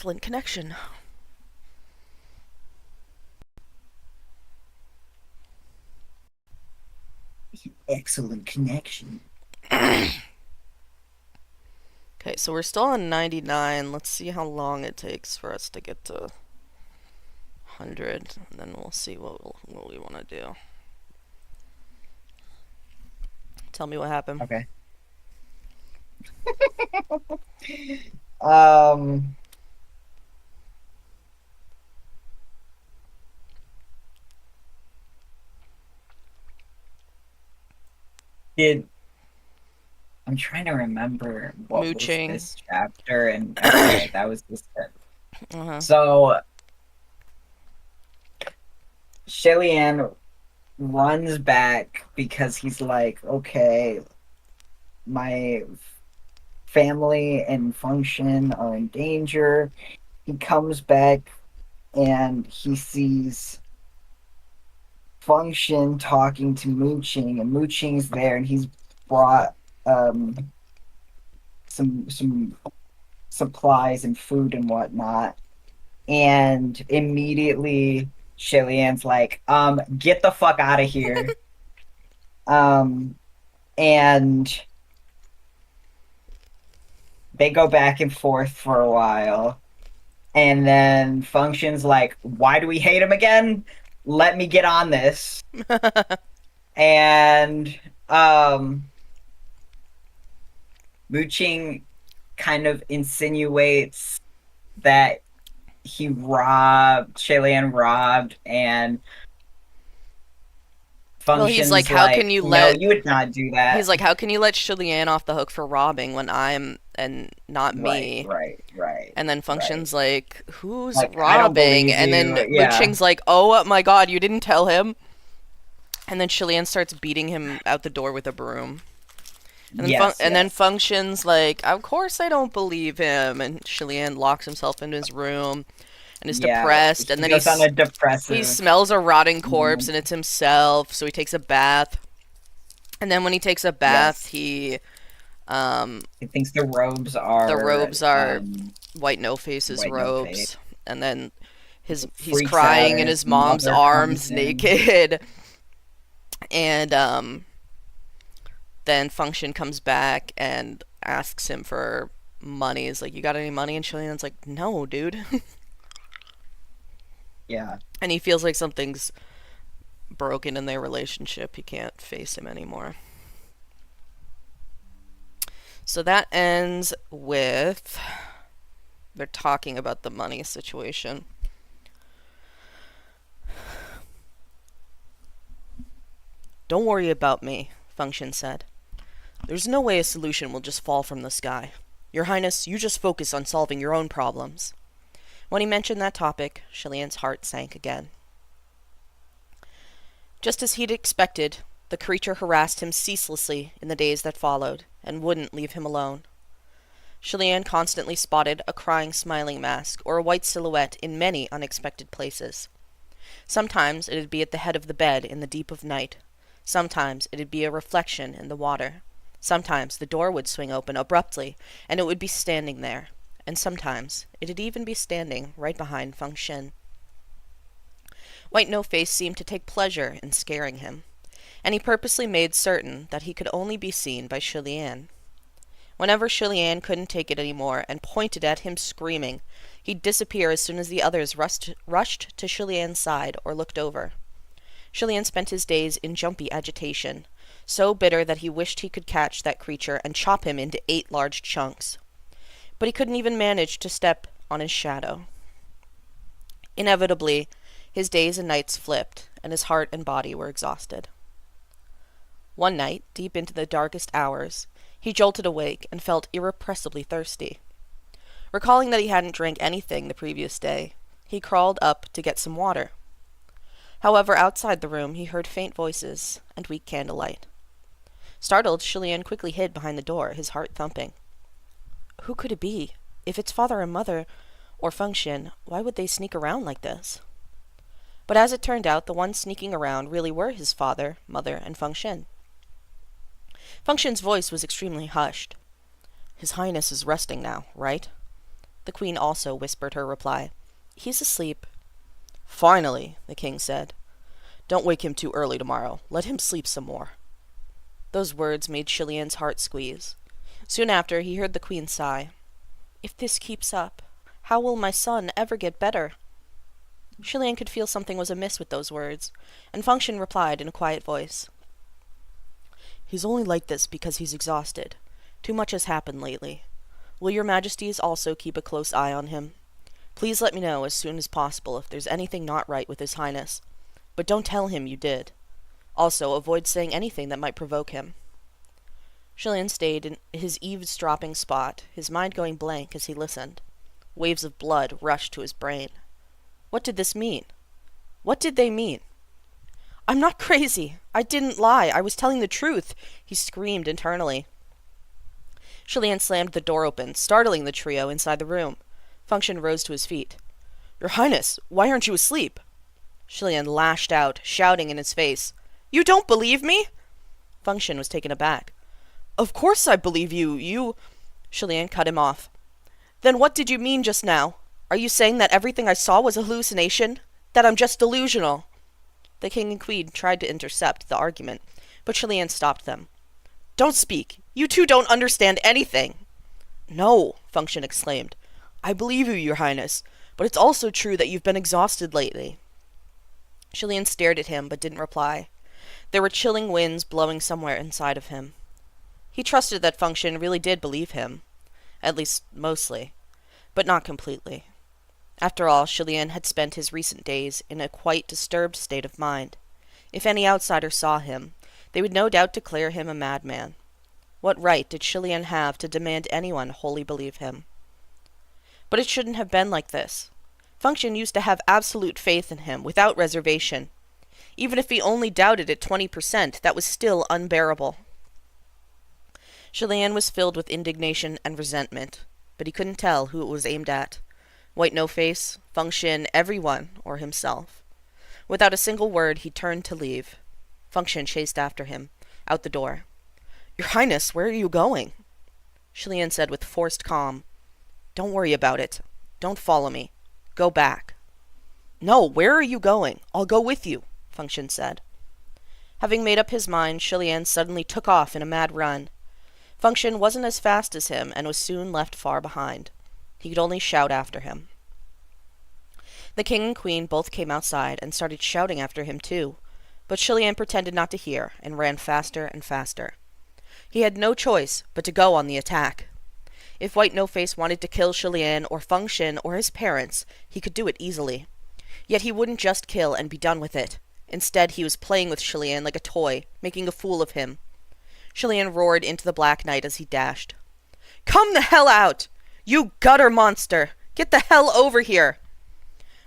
excellent connection. Excellent connection. Okay, so we're still on 99. Let's see how long it takes for us to get to 100, and then we'll see what we want to do. Tell me what happened. Okay. Um, did I'm trying to remember what was Mooching. this chapter, and okay, that was this. Uh-huh. So Shillian runs back because he's like, okay, my family and function are in danger. He comes back and he sees function talking to Mooching, and Mooching's there, and he's brought some supplies and food and whatnot. And immediately Shillian's like, get the fuck out of here. Um, and they go back and forth for a while. And then Function's like, why do we hate him again? Let me get on this. And Mooching kind of insinuates that Shaylan robbed, and Well, he's like, Function's how can like, you no, let you would not do he's that. like, how can you let Shillian off the hook for robbing when I'm and not Right, me? right, right, And then right. Function's like, who's Like, I don't robbing? believe And then you. Yeah. Mooching's like, oh my god, you didn't tell him. And then Shillian starts beating him out the door with a broom. Yes, And then yes. Function's like, of course I don't believe him. And Shillian locks himself in his room and is Yeah. depressed. And He then goes on a he depressive smells a rotting corpse moment. and it's himself. So he takes a bath. And then when he takes a bath, Yes. he um, He thinks the robes the are robes are White No Face's white no face. robes, and then he's Freaks out, crying in and his his mom's mother comes arms in. naked, and then Function comes back and asks him for money. He's like, "You got any money?" And Shillian's like, "No, dude," Yeah. and he feels like something's broken in their relationship. He can't face him anymore. So that ends with they're talking about the money situation. Don't worry about me, Function said. There's no way a solution will just fall from the sky. Your Highness, you just focus on solving your own problems. When he mentioned that topic, Shillian's heart sank again. Just as he'd expected, the creature harassed him ceaselessly in the days that followed, and wouldn't leave him alone. Shillian constantly spotted a crying smiling mask or a white silhouette in many unexpected places. Sometimes it'd be at the head of the bed in the deep of night. Sometimes it'd be a reflection in the water. Sometimes the door would swing open abruptly, and it would be standing there. And sometimes it'd even be standing right behind Feng Shin. White No Face seemed to take pleasure in scaring him, and he purposely made certain that he could only be seen by Shilian. Whenever Shilian couldn't take it any more and pointed at him screaming, he'd disappear as soon as the others rushed to Shilian's side or looked over. Shilian spent his days in jumpy agitation, so bitter that he wished he could catch that creature and chop him into 8 large chunks. But he couldn't even manage to step on his shadow. Inevitably, his days and nights flipped, and his heart and body were exhausted. One night, deep into the darkest hours, he jolted awake and felt irrepressibly thirsty. Recalling that he hadn't drank anything the previous day, he crawled up to get some water. However, outside the room he heard faint voices and weak candlelight. Startled, Shilian quickly hid behind the door, his heart thumping. Who could it be? If it's father and mother, or Function, why would they sneak around like this? But as it turned out, the ones sneaking around really were his father, mother, and Function. Function's voice was extremely hushed. His Highness is resting now, right? The queen also whispered her reply. "He's asleep." "Finally," the king said. "Don't wake him too early tomorrow. Let him sleep some more." Those words made Chilian's heart squeeze. Soon after, he heard the queen sigh. "If this keeps up, how will my son ever get better?" Chilian could feel something was amiss with those words, and Function replied in a quiet voice. "He's only like this because he's exhausted. Too much has happened lately. Will your majesties also keep a close eye on him? Please let me know as soon as possible if there's anything not right with his highness. But don't tell him you did. Also, avoid saying anything that might provoke him." Chilian stayed in his eavesdropping spot, his mind going blank as he listened. Waves of blood rushed to his brain. What did this mean? What did they mean? "I'm not crazy. I didn't lie. I was telling the truth," he screamed internally. Chilian slammed the door open, startling the trio inside the room. Function rose to his feet. "Your Highness, why aren't you asleep?" Chilian lashed out, shouting in his face. "You don't believe me?" Function was taken aback. "Of course I believe you. Chilian cut him off. "Then what did you mean just now? Are you saying that everything I saw was a hallucination? That I'm just delusional?" The king and queen tried to intercept the argument, but Chilian stopped them. "Don't speak. You two don't understand anything." "No," Function exclaimed. "I believe you, your highness, but it's also true that you've been exhausted lately." Chilian stared at him, but didn't reply. There were chilling winds blowing somewhere inside of him. He trusted that Function really did believe him. At least, mostly. But not completely. After all, Chilian had spent his recent days in a quite disturbed state of mind. If any outsider saw him, they would no doubt declare him a madman. What right did Chilian have to demand anyone wholly believe him? But it shouldn't have been like this. Function used to have absolute faith in him, without reservation. Even if he only doubted it 20%, that was still unbearable. Chilian was filled with indignation and resentment, but he couldn't tell who it was aimed at. White No-Face, Function, everyone, or himself. Without a single word, he turned to leave. Function chased after him, out the door. "Your Highness, where are you going?" Chilian said with forced calm. "Don't worry about it. Don't follow me. Go back." "No, where are you going? I'll go with you," Function said. Having made up his mind, Chilian suddenly took off in a mad run. Function wasn't as fast as him and was soon left far behind. He could only shout after him. The king and queen both came outside and started shouting after him too, but Chilian pretended not to hear and ran faster and faster. He had no choice but to go on the attack. If White No-Face wanted to kill Chilian or Function or his parents, he could do it easily. Yet he wouldn't just kill and be done with it. Instead, he was playing with Chilian like a toy, making a fool of him. Chilian roared into the black night as he dashed. "Come the hell out! You gutter monster! Get the hell over here!"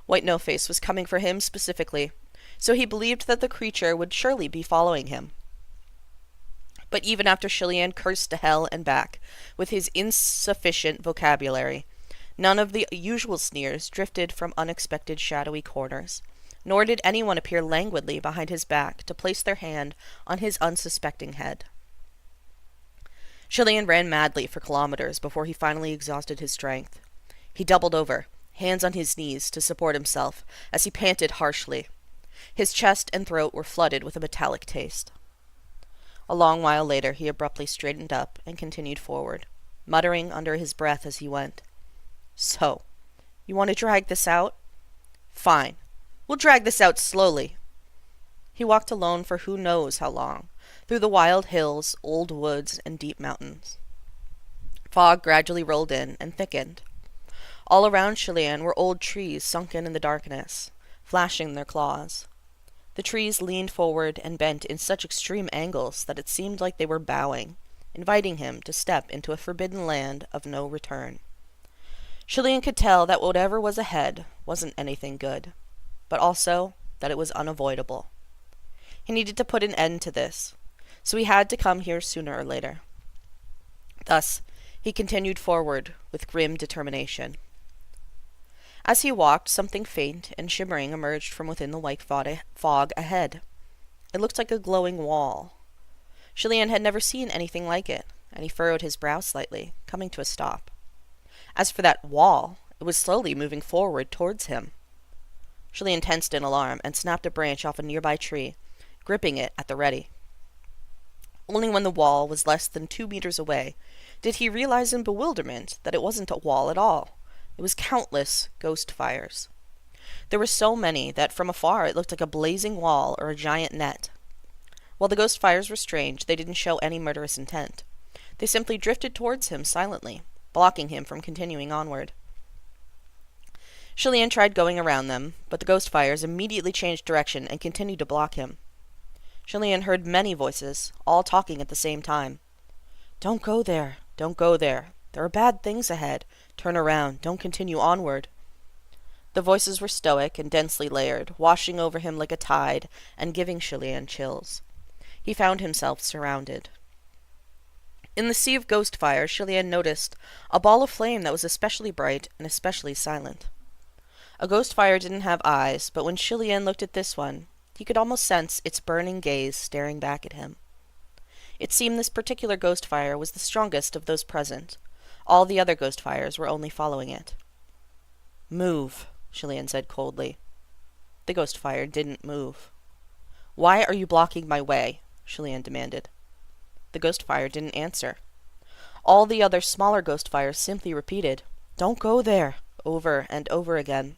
White No-Face was coming for him specifically, so he believed that the creature would surely be following him. But even after Chilian cursed to hell and back, with his insufficient vocabulary, none of the usual sneers drifted from unexpected shadowy corners, nor did anyone appear languidly behind his back to place their hand on his unsuspecting head. Chilian ran madly for kilometers before he finally exhausted his strength. He doubled over, hands on his knees, to support himself, as he panted harshly. His chest and throat were flooded with a metallic taste. A long while later he abruptly straightened up and continued forward, muttering under his breath as he went. "So, you want to drag this out? Fine. We'll drag this out slowly." He walked alone for who knows how long, through the wild hills, old woods, and deep mountains. Fog gradually rolled in and thickened. All around Chilian were old trees sunken in the darkness, flashing their claws. The trees leaned forward and bent in such extreme angles that it seemed like they were bowing, inviting him to step into a forbidden land of no return. Chilian could tell that whatever was ahead wasn't anything good, but also that it was unavoidable. He needed to put an end to this, so he had to come here sooner or later. Thus, he continued forward with grim determination. As he walked, something faint and shimmering emerged from within the white fog ahead. It looked like a glowing wall. Chilian had never seen anything like it, and he furrowed his brow slightly, coming to a stop. As for that wall, it was slowly moving forward towards him. Julian tensed in alarm and snapped a branch off a nearby tree, gripping it at the ready. Only when the wall was less than 2 meters away did he realize in bewilderment that it wasn't a wall at all. It was countless ghost fires. There were so many that from afar it looked like a blazing wall or a giant net. While the ghost fires were strange, they didn't show any murderous intent. They simply drifted towards him silently, blocking him from continuing onward. Julian tried going around them, but the ghost fires immediately changed direction and continued to block him. Julian heard many voices, all talking at the same time. "Don't go there. Don't go there. There are bad things ahead. Turn around. Don't continue onward." The voices were stoic and densely layered, washing over him like a tide and giving Julian chills. He found himself surrounded. In the sea of ghost fire, Julian noticed a ball of flame that was especially bright and especially silent. A ghost fire didn't have eyes, but when Julian looked at this one, he could almost sense its burning gaze staring back at him. It seemed this particular ghost fire was the strongest of those present. All the other ghost fires were only following it. "Move," Julian said coldly. The ghost fire didn't move. "Why are you blocking my way?" Julian demanded. The ghost fire didn't answer. All the other smaller ghost fires simply repeated, "Don't go there," over and over again.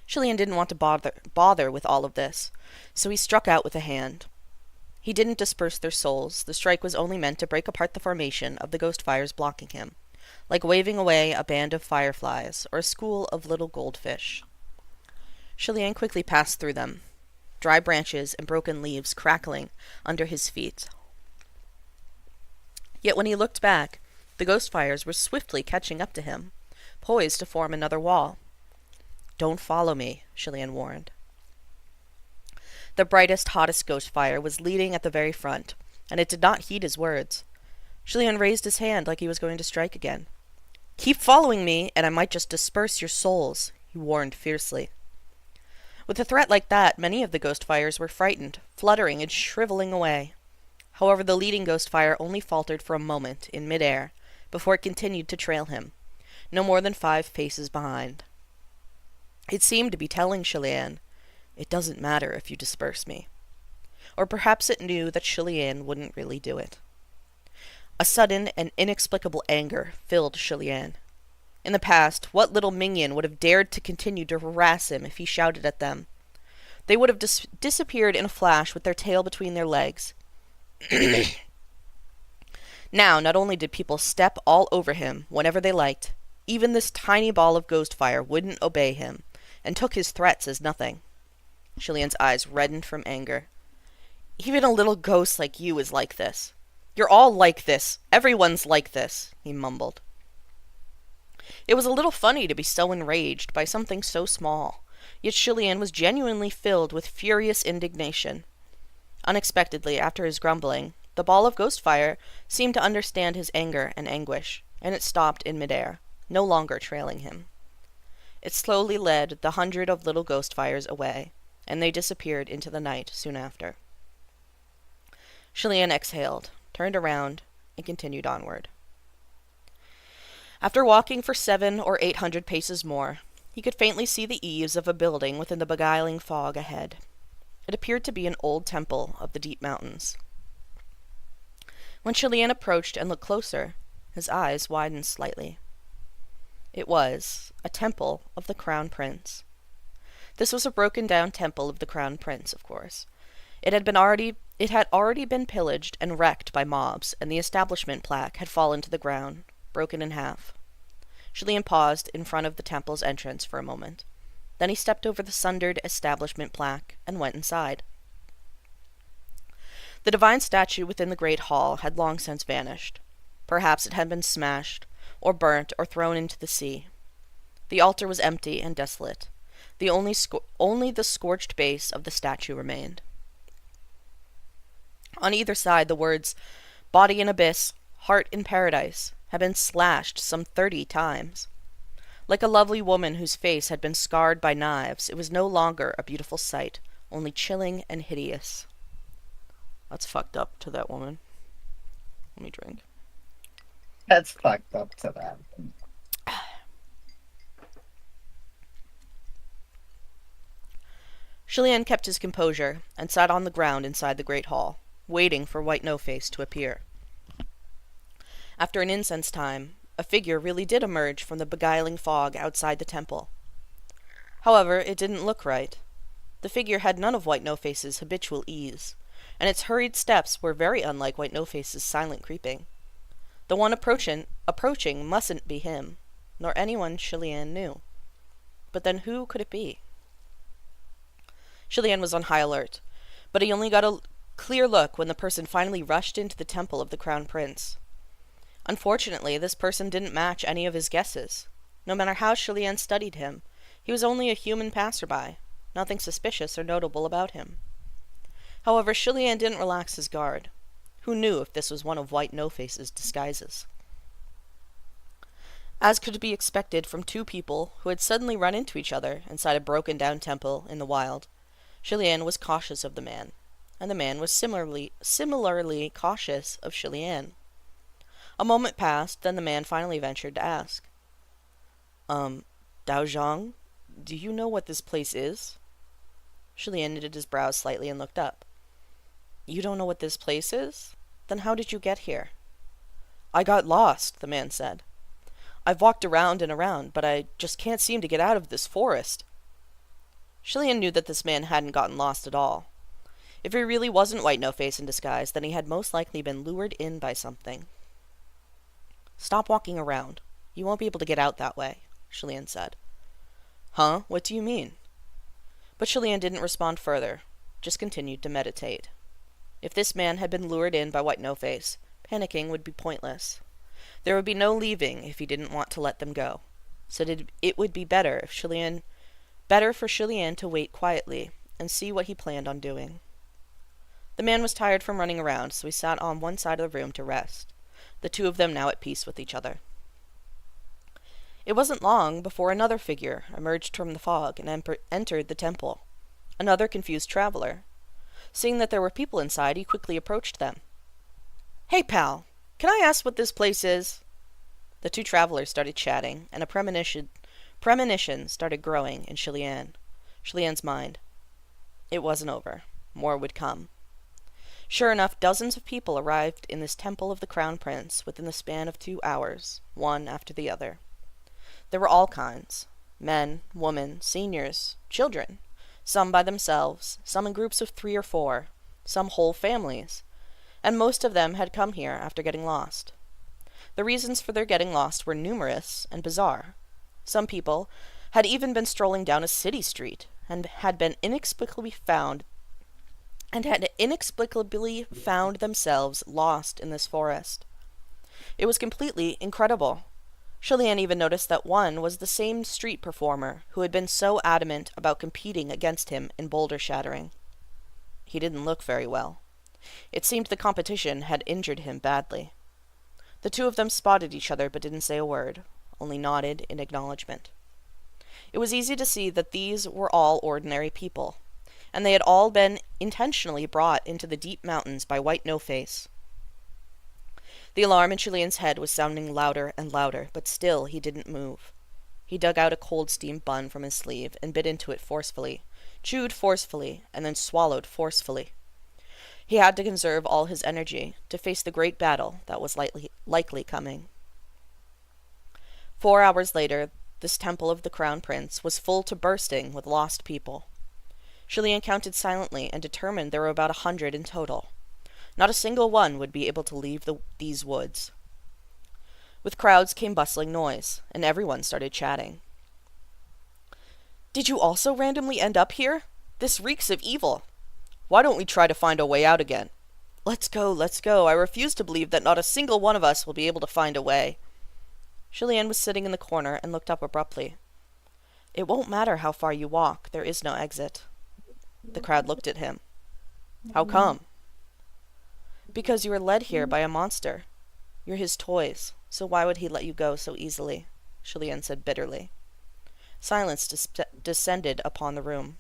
Julian didn't want to bother with all of this, so he struck out with a hand. He didn't disperse their souls. The strike was only meant to break apart the formation of the ghost fires blocking him, like waving away a band of fireflies or a school of little goldfish. Julian quickly passed through them, dry branches and broken leaves crackling under his feet. Yet when he looked back, the ghost fires were swiftly catching up to him, poised to form another wall. "Don't follow me," Julian warned. The brightest, hottest ghost fire was leading at the very front, and it did not heed his words. Julian raised his hand like he was going to strike again. "Keep following me, and I might just disperse your souls," he warned fiercely. With a threat like that, many of the ghost fires were frightened, fluttering and shriveling away. However, the leading ghost fire only faltered for a moment in midair before it continued to trail him, no more than 5 paces behind. It seemed to be telling Julian, "It doesn't matter if you disperse me." Or perhaps it knew that Julian wouldn't really do it. A sudden and inexplicable anger filled Julian. In the past, what little minion would have dared to continue to harass him if he shouted at them? They would have disappeared in a flash with their tail between their legs. Now, not only did people step all over him whenever they liked, even this tiny ball of ghost fire wouldn't obey him, and took his threats as nothing. Julian's eyes reddened from anger. "Even a little ghost like you is like this. You're all like this. Everyone's like this," he mumbled. It was a little funny to be so enraged by something so small, yet Julian was genuinely filled with furious indignation. Unexpectedly, after his grumbling, the ball of ghost fire seemed to understand his anger and anguish, and it stopped in midair, no longer trailing him. It slowly led the 100 of little ghost fires away, and they disappeared into the night soon after. Julian exhaled, turned around, and continued onward. After walking for 700 or 800 paces more, he could faintly see the eaves of a building within the beguiling fog ahead. It appeared to be an old temple of the deep mountains. When Julian approached and looked closer, his eyes widened slightly. It was a temple of the Crown Prince. This was a broken-down temple of the Crown Prince, of course. It had already been pillaged and wrecked by mobs, and the establishment plaque had fallen to the ground, broken in half. Julian paused in front of the temple's entrance for a moment. Then he stepped over the sundered establishment plaque and went inside. The divine statue within the great hall had long since vanished. Perhaps it had been smashed, or burnt, or thrown into the sea. The altar was empty and desolate. Only the scorched base of the statue remained. On either side, the words, "Body in Abyss, Heart in Paradise," had been slashed some 30 times. Like a lovely woman whose face had been scarred by knives, it was no longer a beautiful sight, only chilling and hideous. That's fucked up to that woman. Let me drink. That's fucked up to that. Shilian kept his composure and sat on the ground inside the great hall, waiting for White No-Face to appear. After an incense time, a figure really did emerge from the beguiling fog outside the temple. However, it didn't look right. The figure had none of White No-Face's habitual ease, and its hurried steps were very unlike White No-Face's silent creeping. The one approaching mustn't be him, nor anyone Shilian knew. But then who could it be? Shilian was on high alert, but he only got a clear look when the person finally rushed into the temple of the Crown Prince. Unfortunately, this person didn't match any of his guesses. No matter how Shilian studied him, he was only a human passerby, nothing suspicious or notable about him. However, Shilian didn't relax his guard. Who knew if this was one of White No-Face's disguises? As could be expected from two people who had suddenly run into each other inside a broken-down temple in the wild, Shilian was cautious of the man, and the man was similarly cautious of Shilian. A moment passed, then the man finally ventured to ask, Dao Zhang, do you know what this place is? Shilian knitted his brows slightly and looked up. You don't know what this place is? Then how did you get here? I got lost, the man said. I've walked around and around, but I just can't seem to get out of this forest. Shilian knew that this man hadn't gotten lost at all. If he really wasn't White No-Face in disguise, then he had most likely been lured in by something. Stop walking around. You won't be able to get out that way, Shilian said. Huh? What do you mean? But Shilian didn't respond further, just continued to meditate. If this man had been lured in by White No-Face, panicking would be pointless. There would be no leaving if he didn't want to let them go. So it would be better for Shilian to wait quietly and see what he planned on doing. The man was tired from running around, so he sat on one side of the room to rest, the two of them now at peace with each other. It wasn't long before another figure emerged from the fog and entered the temple, another confused traveler. Seeing that there were people inside, he quickly approached them. Hey, pal, can I ask what this place is? The two travelers started chatting, and a premonition started growing in Shilian's mind. It wasn't over. More would come. Sure enough, dozens of people arrived in this temple of the Crown Prince within the span of 2 hours, one after the other. There were all kinds. Men, women, seniors, children. Some by themselves, some in groups of 3 or 4, some whole families. And most of them had come here after getting lost. The reasons for their getting lost were numerous and bizarre. Some people had even been strolling down a city street and had inexplicably found themselves lost in this forest. It was completely incredible. Shilian even noticed that one was the same street performer who had been so adamant about competing against him in boulder shattering. He didn't look very well. It seemed the competition had injured him badly. The two of them spotted each other but didn't say a word, only nodded in acknowledgement. It was easy to see that these were all ordinary people, and they had all been intentionally brought into the deep mountains by White No-Face. The alarm in Shilian's head was sounding louder and louder, but still he didn't move. He dug out a cold steamed bun from his sleeve and bit into it forcefully, chewed forcefully, and then swallowed forcefully. He had to conserve all his energy to face the great battle that was likely coming. 4 hours later, this temple of the Crown Prince was full to bursting with lost people. Shilian counted silently and determined there were about 100 in total. Not a single one would be able to leave these woods. With crowds came bustling noise, and everyone started chatting. Did you also randomly end up here? This reeks of evil. Why don't we try to find a way out again? Let's go, let's go. I refuse to believe that not a single one of us will be able to find a way. Shilian was sitting in the corner and looked up abruptly. It won't matter how far you walk. There is no exit. The crowd looked at him. How come? Because you were led here by a monster. You're his toys, so why would he let you go so easily? Shilian said bitterly. Silence descended upon the room.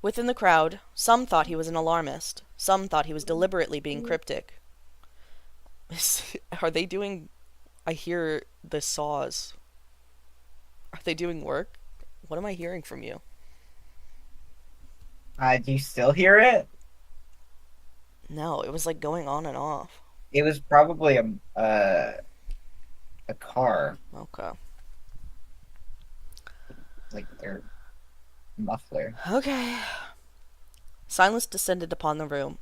Within the crowd, some thought he was an alarmist. Some thought he was deliberately being cryptic. Are they doing... I hear the saws. Are they doing work? What am I hearing from you? Do you still hear it? No, it was like going on and off. It was probably a car, Okay. like their muffler. Okay. Silence descended upon the room.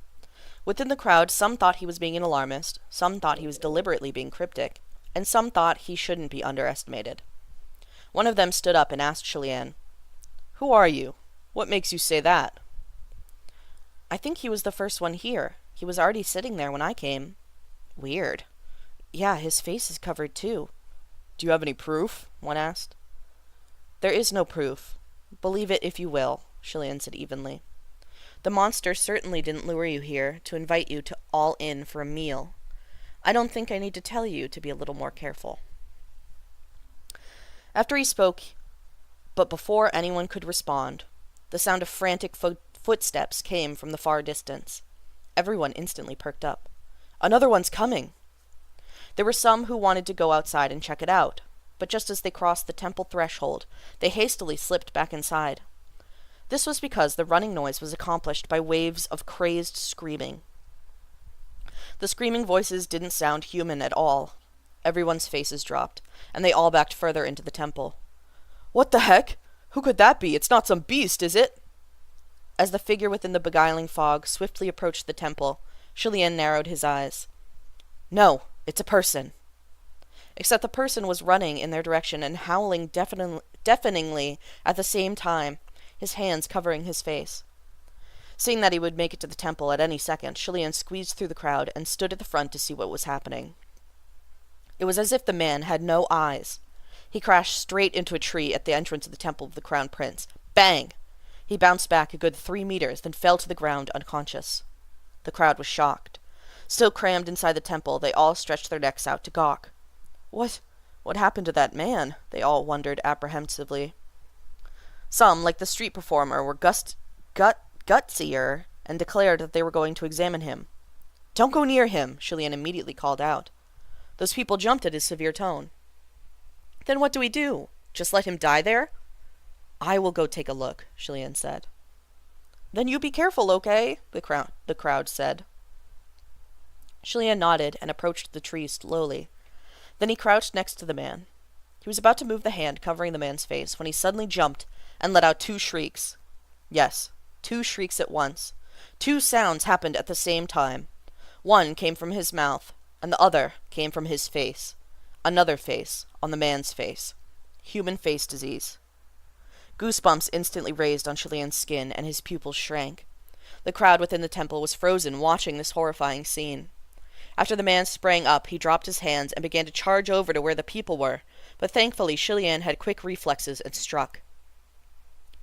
Within the crowd, some thought he was being an alarmist, some thought he was deliberately being cryptic, and some thought he shouldn't be underestimated. One of them stood up and asked Chilian, "Who are you? What makes you say that?" "I think he was the first one here. He was already sitting there when I came." "Weird." "Yeah, his face is covered too." "Do you have any proof?" one asked. "There is no proof. Believe it if you will," Chilian said evenly. "The monster certainly didn't lure you here to invite you to all in for a meal. I don't think I need to tell you to be a little more careful." After he spoke, but before anyone could respond, the sound of frantic footsteps came from the far distance. Everyone instantly perked up. "Another one's coming!" There were some who wanted to go outside and check it out, but just as they crossed the temple threshold, they hastily slipped back inside. This was because the running noise was accomplished by waves of crazed screaming. The screaming voices didn't sound human at all. Everyone's faces dropped, and they all backed further into the temple. "What the heck? Who could that be? It's not some beast, is it?" As the figure within the beguiling fog swiftly approached the temple, Chilian narrowed his eyes. "No, it's a person." Except the person was running in their direction and howling deafeningly at the same time, his hands covering his face. Seeing that he would make it to the temple at any second, Chilian squeezed through the crowd and stood at the front to see what was happening. It was as if the man had no eyes. He crashed straight into a tree at the entrance of the temple of the Crown Prince. Bang! He bounced back a good 3 meters, then fell to the ground unconscious. The crowd was shocked. Still crammed inside the temple, they all stretched their necks out to gawk. What happened to that man? They all wondered apprehensively. Some, like the street performer, were gutsier and declared that they were going to examine him. "Don't go near him," Chilian immediately called out. Those people jumped at his severe tone. "Then what do we do? Just let him die there?" "I will go take a look," Chilian said. "Then you be careful, okay?" the crowd said. Chilian nodded and approached the tree slowly. Then he crouched next to the man. He was about to move the hand covering the man's face when he suddenly jumped and let out 2 shrieks. Yes, 2 shrieks at once. 2 sounds happened at the same time. One came from his mouth, and the other came from his face. Another face on the man's face. Human face disease. Goosebumps instantly raised on Chilian's skin, and his pupils shrank. The crowd within the temple was frozen watching this horrifying scene. After the man sprang up, he dropped his hands and began to charge over to where the people were, but thankfully Chilian had quick reflexes and struck.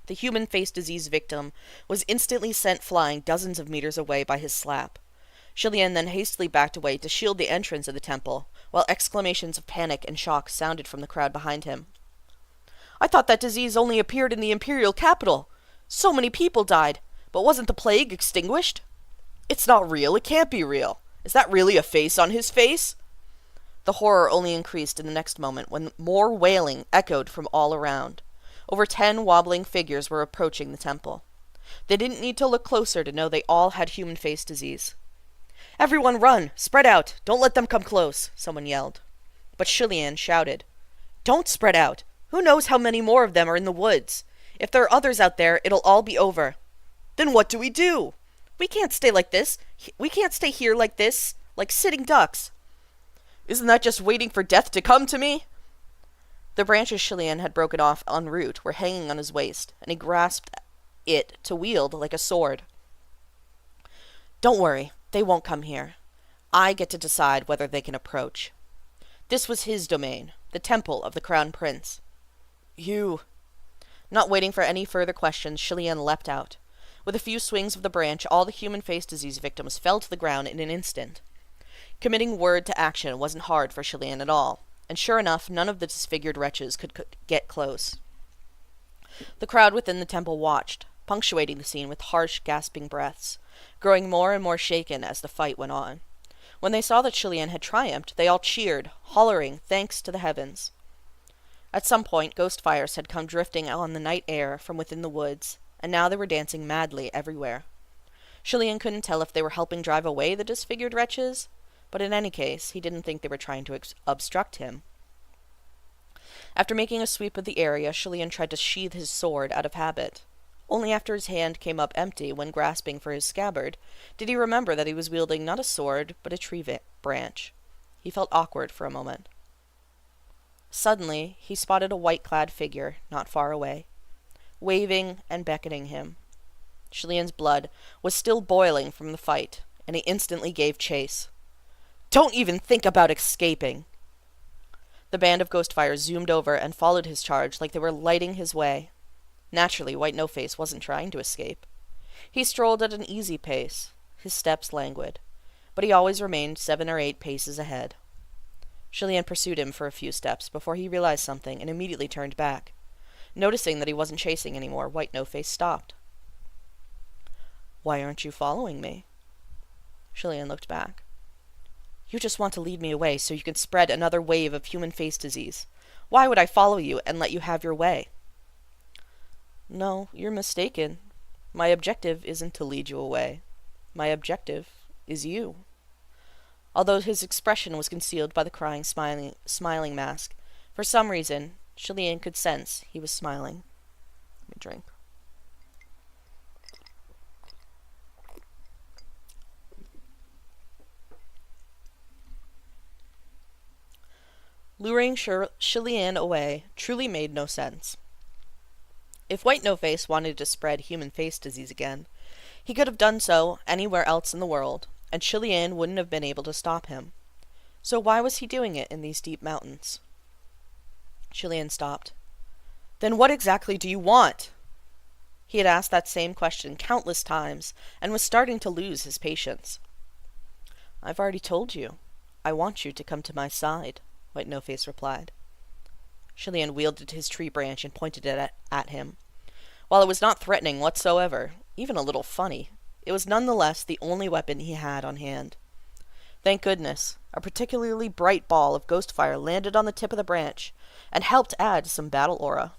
The human face disease victim was instantly sent flying dozens of meters away by his slap. Chilian then hastily backed away to shield the entrance of the temple, while exclamations of panic and shock sounded from the crowd behind him. "I thought that disease only appeared in the imperial capital. So many people died, but wasn't the plague extinguished? It's not real, it can't be real. Is that really a face on his face?" The horror only increased in the next moment when more wailing echoed from all around. Over 10 wobbling figures were approaching the temple. They didn't need to look closer to know they all had human face disease. "Everyone run! Spread out! Don't let them come close!" someone yelled. But Chilian shouted, "Don't spread out! Who knows how many more of them are in the woods? If there are others out there, it'll all be over." "Then what do we do? We can't stay like this. We can't stay here like this, like sitting ducks." "Isn't that just waiting for death to come to me?" The branches Chilian had broken off en route were hanging on his waist, and he grasped it to wield like a sword. "Don't worry, they won't come here. I get to decide whether they can approach." This was his domain, the temple of the Crown Prince. "You—" Not waiting for any further questions, Chilian leapt out. With a few swings of the branch, all the human face disease victims fell to the ground in an instant. Committing word to action wasn't hard for Chilian at all, and sure enough, none of the disfigured wretches could get close. The crowd within the temple watched, punctuating the scene with harsh, gasping breaths, growing more and more shaken as the fight went on. When they saw that Chilian had triumphed, they all cheered, hollering thanks to the heavens. At some point, ghost fires had come drifting on the night air from within the woods, and now they were dancing madly everywhere. Chilean couldn't tell if they were helping drive away the disfigured wretches, but in any case, he didn't think they were trying to obstruct him. After making a sweep of the area, Chilean tried to sheathe his sword out of habit. Only after his hand came up empty when grasping for his scabbard did he remember that he was wielding not a sword, but a tree branch. He felt awkward for a moment. Suddenly, he spotted a white-clad figure not far away, waving and beckoning him. Chilean's blood was still boiling from the fight, and he instantly gave chase. "Don't even think about escaping!" The band of Ghostfire zoomed over and followed his charge like they were lighting his way. Naturally, White No-Face wasn't trying to escape. He strolled at an easy pace, his steps languid, but he always remained 7 or 8 paces ahead. Chilean pursued him for a few steps before he realized something and immediately turned back. Noticing that he wasn't chasing anymore, White No-Face stopped. "Why aren't you following me?" Chilean looked back. "You just want to lead me away so you can spread another wave of human face disease. Why would I follow you and let you have your way?" "No, you're mistaken. My objective isn't to lead you away. My objective is you." Although his expression was concealed by the crying, smiling mask, for some reason, Chilean could sense he was smiling. Let me drink. Luring Chilean away truly made no sense. If White No-Face wanted to spread human face disease again, he could have done so anywhere else in the world, and Chilean wouldn't have been able to stop him. So why was he doing it in these deep mountains? Chilean stopped. "Then what exactly do you want?" He had asked that same question countless times, and was starting to lose his patience. "I've already told you. I want you to come to my side," White No-Face replied. Chilean wielded his tree branch and pointed it at him. While it was not threatening whatsoever, even a little funny, it was nonetheless the only weapon he had on hand. Thank goodness, a particularly bright ball of ghost fire landed on the tip of the branch and helped add some battle aura.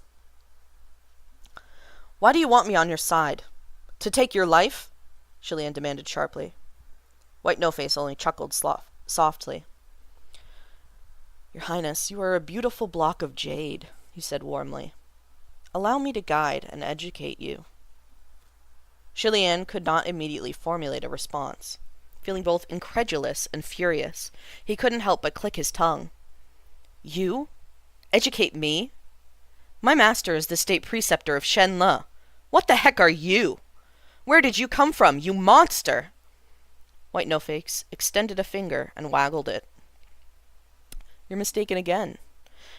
"Why do you want me on your side? To take your life?" Chilean demanded sharply. White No-Face only chuckled softly. "Your Highness, you are a beautiful block of jade," he said warmly. "Allow me to guide and educate you." Chilean could not immediately formulate a response. Feeling both incredulous and furious, he couldn't help but click his tongue. "You? Educate me? My master is the state preceptor of Shenle. What the heck are you? Where did you come from, you monster?" White No-Face extended a finger and waggled it. "You're mistaken again.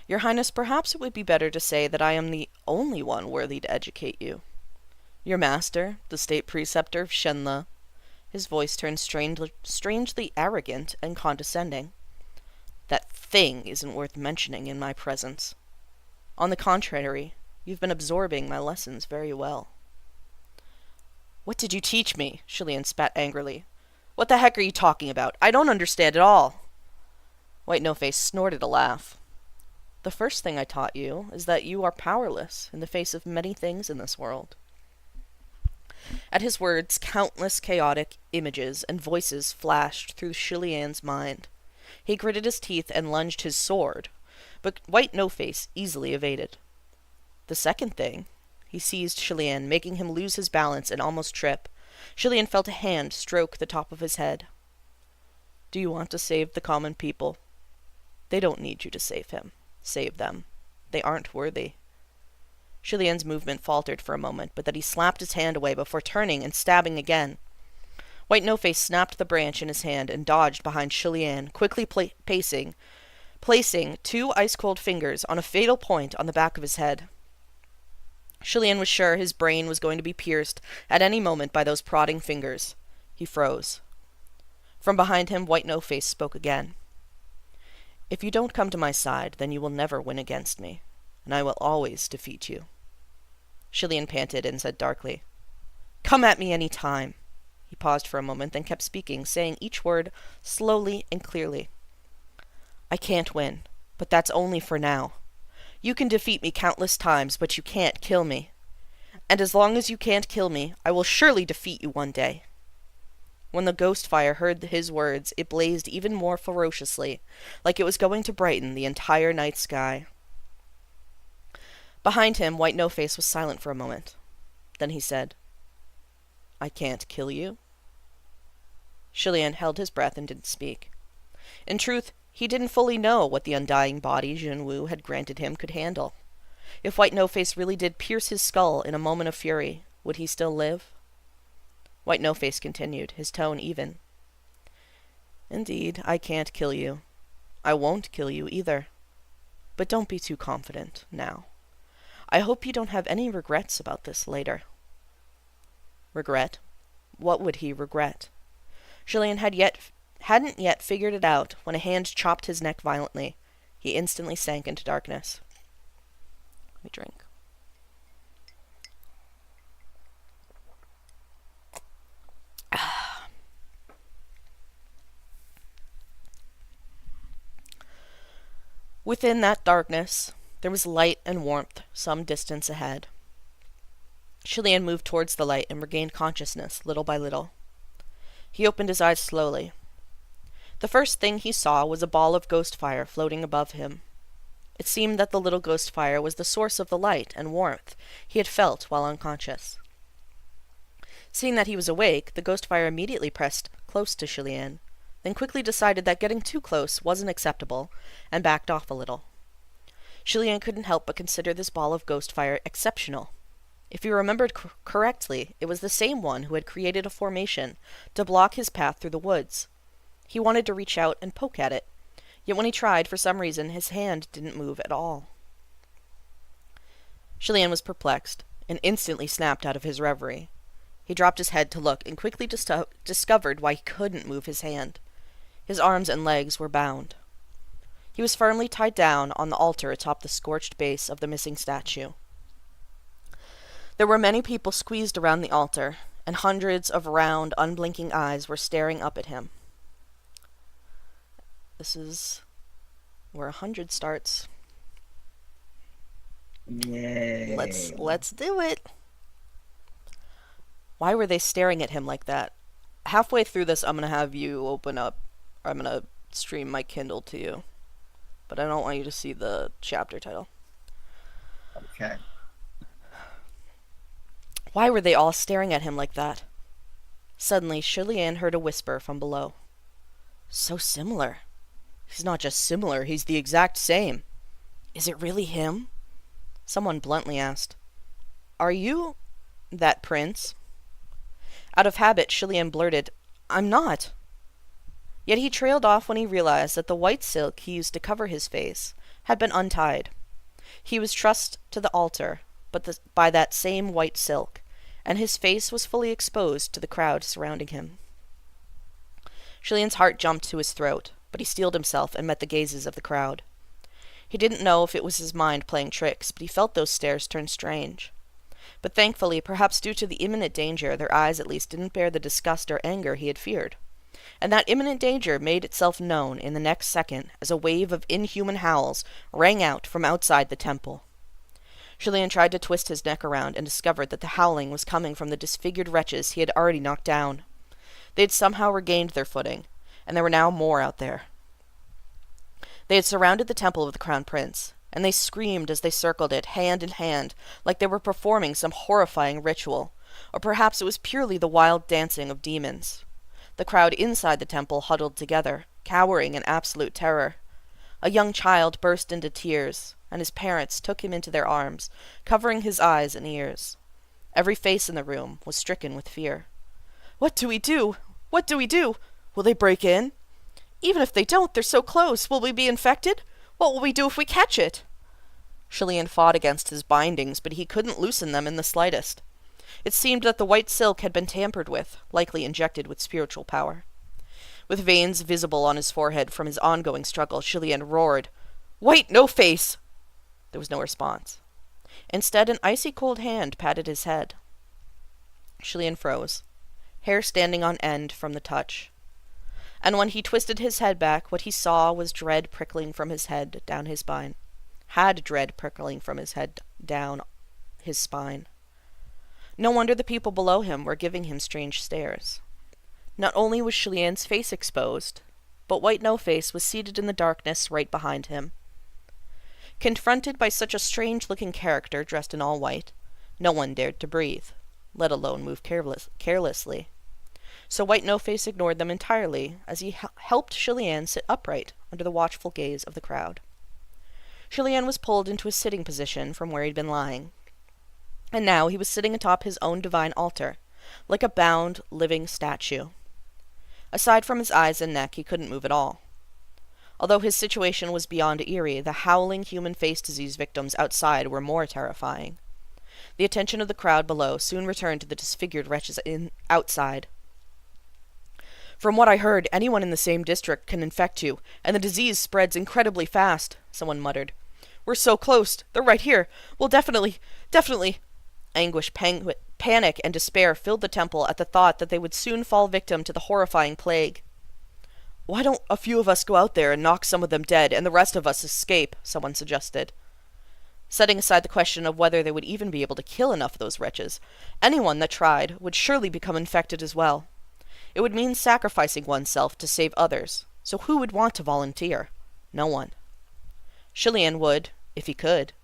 Your Highness, perhaps it would be better to say that I am the only one worthy to educate you. Your master, the state preceptor of Shenle," his voice turned strangely arrogant and condescending, "that thing isn't worth mentioning in my presence. On the contrary, you've been absorbing my lessons very well." "What did you teach me?" Chilean spat angrily. "What the heck are you talking about? I don't understand at all." White No-Face snorted a laugh. "The first thing I taught you is that you are powerless in the face of many things in this world." At his words, countless chaotic images and voices flashed through Chilean's mind. He gritted his teeth and lunged his sword, but White No-Face easily evaded. The second thing, he seized Chilean, making him lose his balance and almost trip. Chilean felt a hand stroke the top of his head. "Do you want to save the common people? They don't need you to save them. They aren't worthy." Chilean's movement faltered for a moment, but then he slapped his hand away before turning and stabbing again. White No-Face snapped the branch in his hand and dodged behind Chilean, quickly placing 2 ice-cold fingers on a fatal point on the back of his head. Chilean was sure his brain was going to be pierced at any moment by those prodding fingers. He froze. From behind him, White No-Face spoke again. "If you don't come to my side, then you will never win against me, and I will always defeat you." Chilean panted and said darkly, "Come at me any time." He paused for a moment, then kept speaking, saying each word slowly and clearly. "I can't win, but that's only for now. You can defeat me countless times, but you can't kill me. And as long as you can't kill me, I will surely defeat you one day. When the ghost fire heard his words, it blazed even more ferociously, like it was going to brighten the entire night sky. Behind him, White No-Face was silent for a moment. Then he said, I can't kill you. Shilian held his breath and didn't speak. In truth, he didn't fully know what the undying body Jinwu had granted him could handle. If White No-Face really did pierce his skull in a moment of fury, would he still live? White No-Face continued, his tone even. Indeed, I can't kill you. I won't kill you either. But don't be too confident now. I hope you don't have any regrets about this later. Regret? What would he regret? Shilian hadn't yet figured it out when a hand chopped his neck violently. He instantly sank into darkness. Let me drink. Within that darkness, there was light and warmth some distance ahead. Shilian moved towards the light and regained consciousness little by little. He opened his eyes slowly. The first thing he saw was a ball of ghost fire floating above him. It seemed that the little ghost fire was the source of the light and warmth he had felt while unconscious. Seeing that he was awake, the ghost fire immediately pressed close to Shilian, then quickly decided that getting too close wasn't acceptable, and backed off a little. Shilian couldn't help but consider this ball of ghost fire exceptional. If he remembered correctly, it was the same one who had created a formation to block his path through the woods. He wanted to reach out and poke at it, yet when he tried, for some reason, his hand didn't move at all. Shilian was perplexed, and instantly snapped out of his reverie. He dropped his head to look, and quickly discovered why he couldn't move his hand. His arms and legs were bound. He was firmly tied down on the altar atop the scorched base of the missing statue. There were many people squeezed around the altar, and hundreds of round, unblinking eyes were staring up at him. This is where 100 starts. Yay. Let's do it. Why were they staring at him like that? Halfway through this, I'm going to have you open up, or I'm going to stream my Kindle to you. But I don't want you to see the chapter title. Okay. Why were they all staring at him like that? Suddenly, Shilian heard a whisper from below. So similar. He's not just similar, he's the exact same. Is it really him? Someone bluntly asked. Are you that prince? Out of habit, Shilian blurted, I'm not. Yet he trailed off when he realized that the white silk he used to cover his face had been untied. He was trussed to the altar, but by that same white silk, and his face was fully exposed to the crowd surrounding him. Shilian's heart jumped to his throat, but he steeled himself and met the gazes of the crowd. He didn't know if it was his mind playing tricks, but he felt those stares turn strange. But thankfully, perhaps due to the imminent danger, their eyes at least didn't bear the disgust or anger he had feared. And that imminent danger made itself known in the next second as a wave of inhuman howls rang out from outside the temple. Shilian tried to twist his neck around and discovered that the howling was coming from the disfigured wretches he had already knocked down. They had somehow regained their footing, and there were now more out there. They had surrounded the temple of the Crown Prince, and they screamed as they circled it, hand in hand, like they were performing some horrifying ritual, or perhaps it was purely the wild dancing of demons. The crowd inside the temple huddled together, cowering in absolute terror. A young child burst into tears, and his parents took him into their arms, covering his eyes and ears. Every face in the room was stricken with fear. What do we do? What do we do? Will they break in? Even if they don't, they're so close. Will we be infected? What will we do if we catch it? Shilian fought against his bindings, but he couldn't loosen them in the slightest. It seemed that the white silk had been tampered with, likely injected with spiritual power. With veins visible on his forehead from his ongoing struggle, Shilian roared, White No-Face! There was no response. Instead, an icy-cold hand patted his head. Shilian froze, hair standing on end from the touch. And when he twisted his head back, what he saw was dread prickling from his head down his spine. Had dread prickling from his head down his spine. No wonder the people below him were giving him strange stares. Not only was Shilian's face exposed, but White No-Face was seated in the darkness right behind him. Confronted by such a strange-looking character dressed in all white, no one dared to breathe, let alone move carelessly. So White No-Face ignored them entirely as he helped Shilian sit upright under the watchful gaze of the crowd. Shilian was pulled into a sitting position from where he'd been lying, and now he was sitting atop his own divine altar, like a bound, living statue. Aside from his eyes and neck, he couldn't move at all. Although his situation was beyond eerie, the howling human face disease victims outside were more terrifying. The attention of the crowd below soon returned to the disfigured wretches outside. "From what I heard, anyone in the same district can infect you, and the disease spreads incredibly fast," someone muttered. "We're so close. They're right here. We'll definitely. Anguish, panic, and despair filled the temple at the thought that they would soon fall victim to the horrifying plague. "Why don't a few of us go out there and knock some of them dead, and the rest of us escape?" someone suggested. Setting aside the question of whether they would even be able to kill enough of those wretches, anyone that tried would surely become infected as well. It would mean sacrificing oneself to save others, so who would want to volunteer? No one. Shilian would, if he could.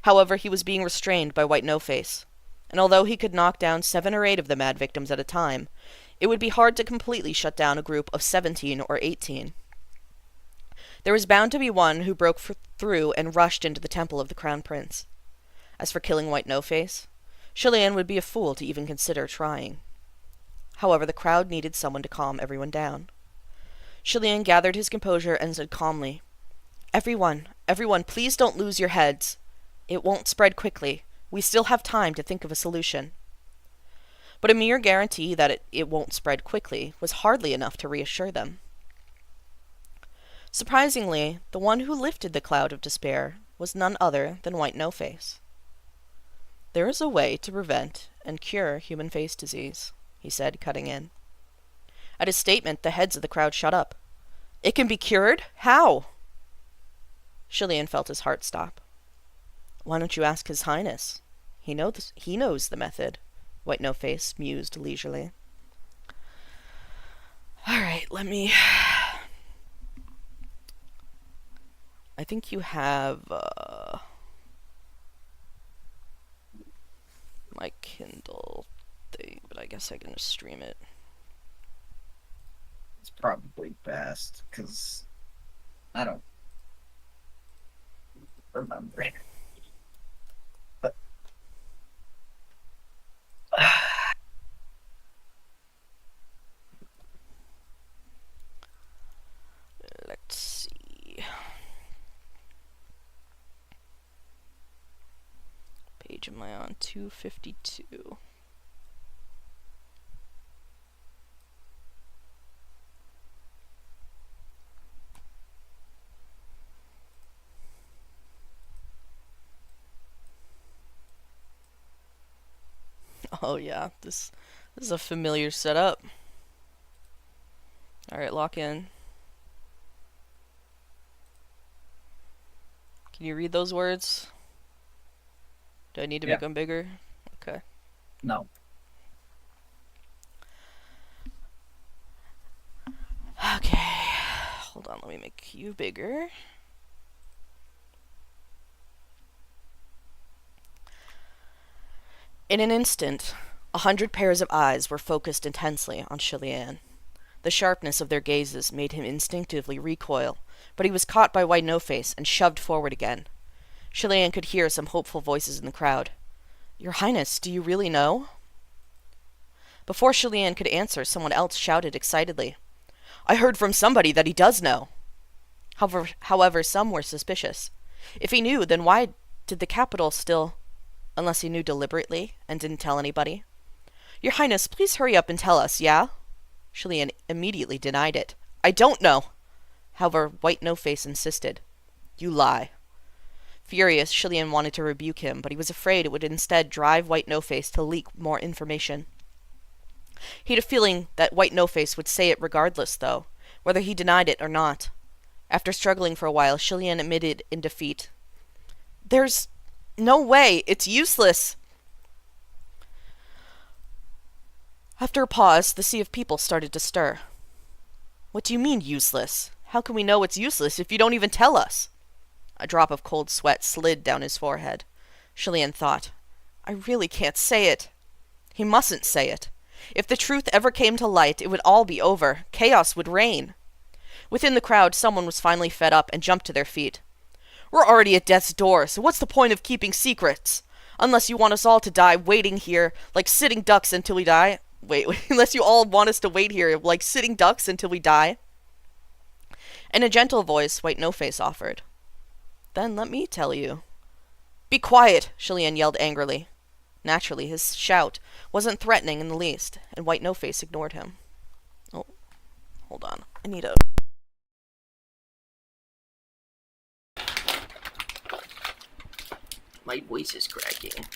However, he was being restrained by White No-Face, and although he could knock down 7 or 8 of the mad victims at a time, it would be hard to completely shut down a group of 17 or 18. There was bound to be one who broke through and rushed into the temple of the Crown Prince. As for killing White No-Face, Shilian would be a fool to even consider trying. However, the crowd needed someone to calm everyone down. Shilian gathered his composure and said calmly, Everyone, please don't lose your heads. It won't spread quickly. We still have time to think of a solution." But a mere guarantee that it won't spread quickly was hardly enough to reassure them. Surprisingly, the one who lifted the cloud of despair was none other than White No-Face. "There is a way to prevent and cure human face disease," he said, cutting in. At his statement, the heads of the crowd shut up. "It can be cured? How?" Shilian felt his heart stop. "Why don't you ask His Highness? He knows the method," White No-Face mused leisurely. "All right, I think you have my Kindle thing, but I guess I can just stream it." It's probably best, because I don't remember it. But let's see. Page am I on? 252. Oh yeah, this is a familiar setup. Alright, lock in. Can you read those words? Do I need to make them bigger? Okay. No. Okay. Hold on, let me make you bigger. In an instant, 100 pairs of eyes were focused intensely on Shilian. The sharpness of their gazes made him instinctively recoil, but he was caught by White No-Face and shoved forward again. Shilian could hear some hopeful voices in the crowd. "Your Highness, do you really know?" Before Shilian could answer, someone else shouted excitedly, "I heard from somebody that he does know." However, some were suspicious. If he knew, then why did the capital still... Unless he knew deliberately and didn't tell anybody. "Your Highness, please hurry up and tell us, yeah?" Shilian immediately denied it. "I don't know." However, White No-Face insisted. "You lie." Furious, Shilian wanted to rebuke him, but he was afraid it would instead drive White No-Face to leak more information. He had a feeling that White No-Face would say it regardless, though, whether he denied it or not. After struggling for a while, Shilian admitted in defeat, "There's no way. It's useless." After a pause, the sea of people started to stir. What do you mean, useless? How can we know it's useless if you don't even tell us? A drop of cold sweat slid down his forehead. Shilian thought, I really can't say it. He mustn't say it. If the truth ever came to light, it would all be over. Chaos would reign. Within the crowd, someone was finally fed up and jumped to their feet. We're already at death's door, so what's the point of keeping secrets? Unless you want us all to die waiting here like sitting ducks until we die. Wait, unless you all want us to wait here like sitting ducks until we die. In a gentle voice, White No-Face offered. Then let me tell you. Be quiet, Shilian yelled angrily. Naturally, his shout wasn't threatening in the least, and White No-Face ignored him. Oh, hold on. I need a... My voice is cracking.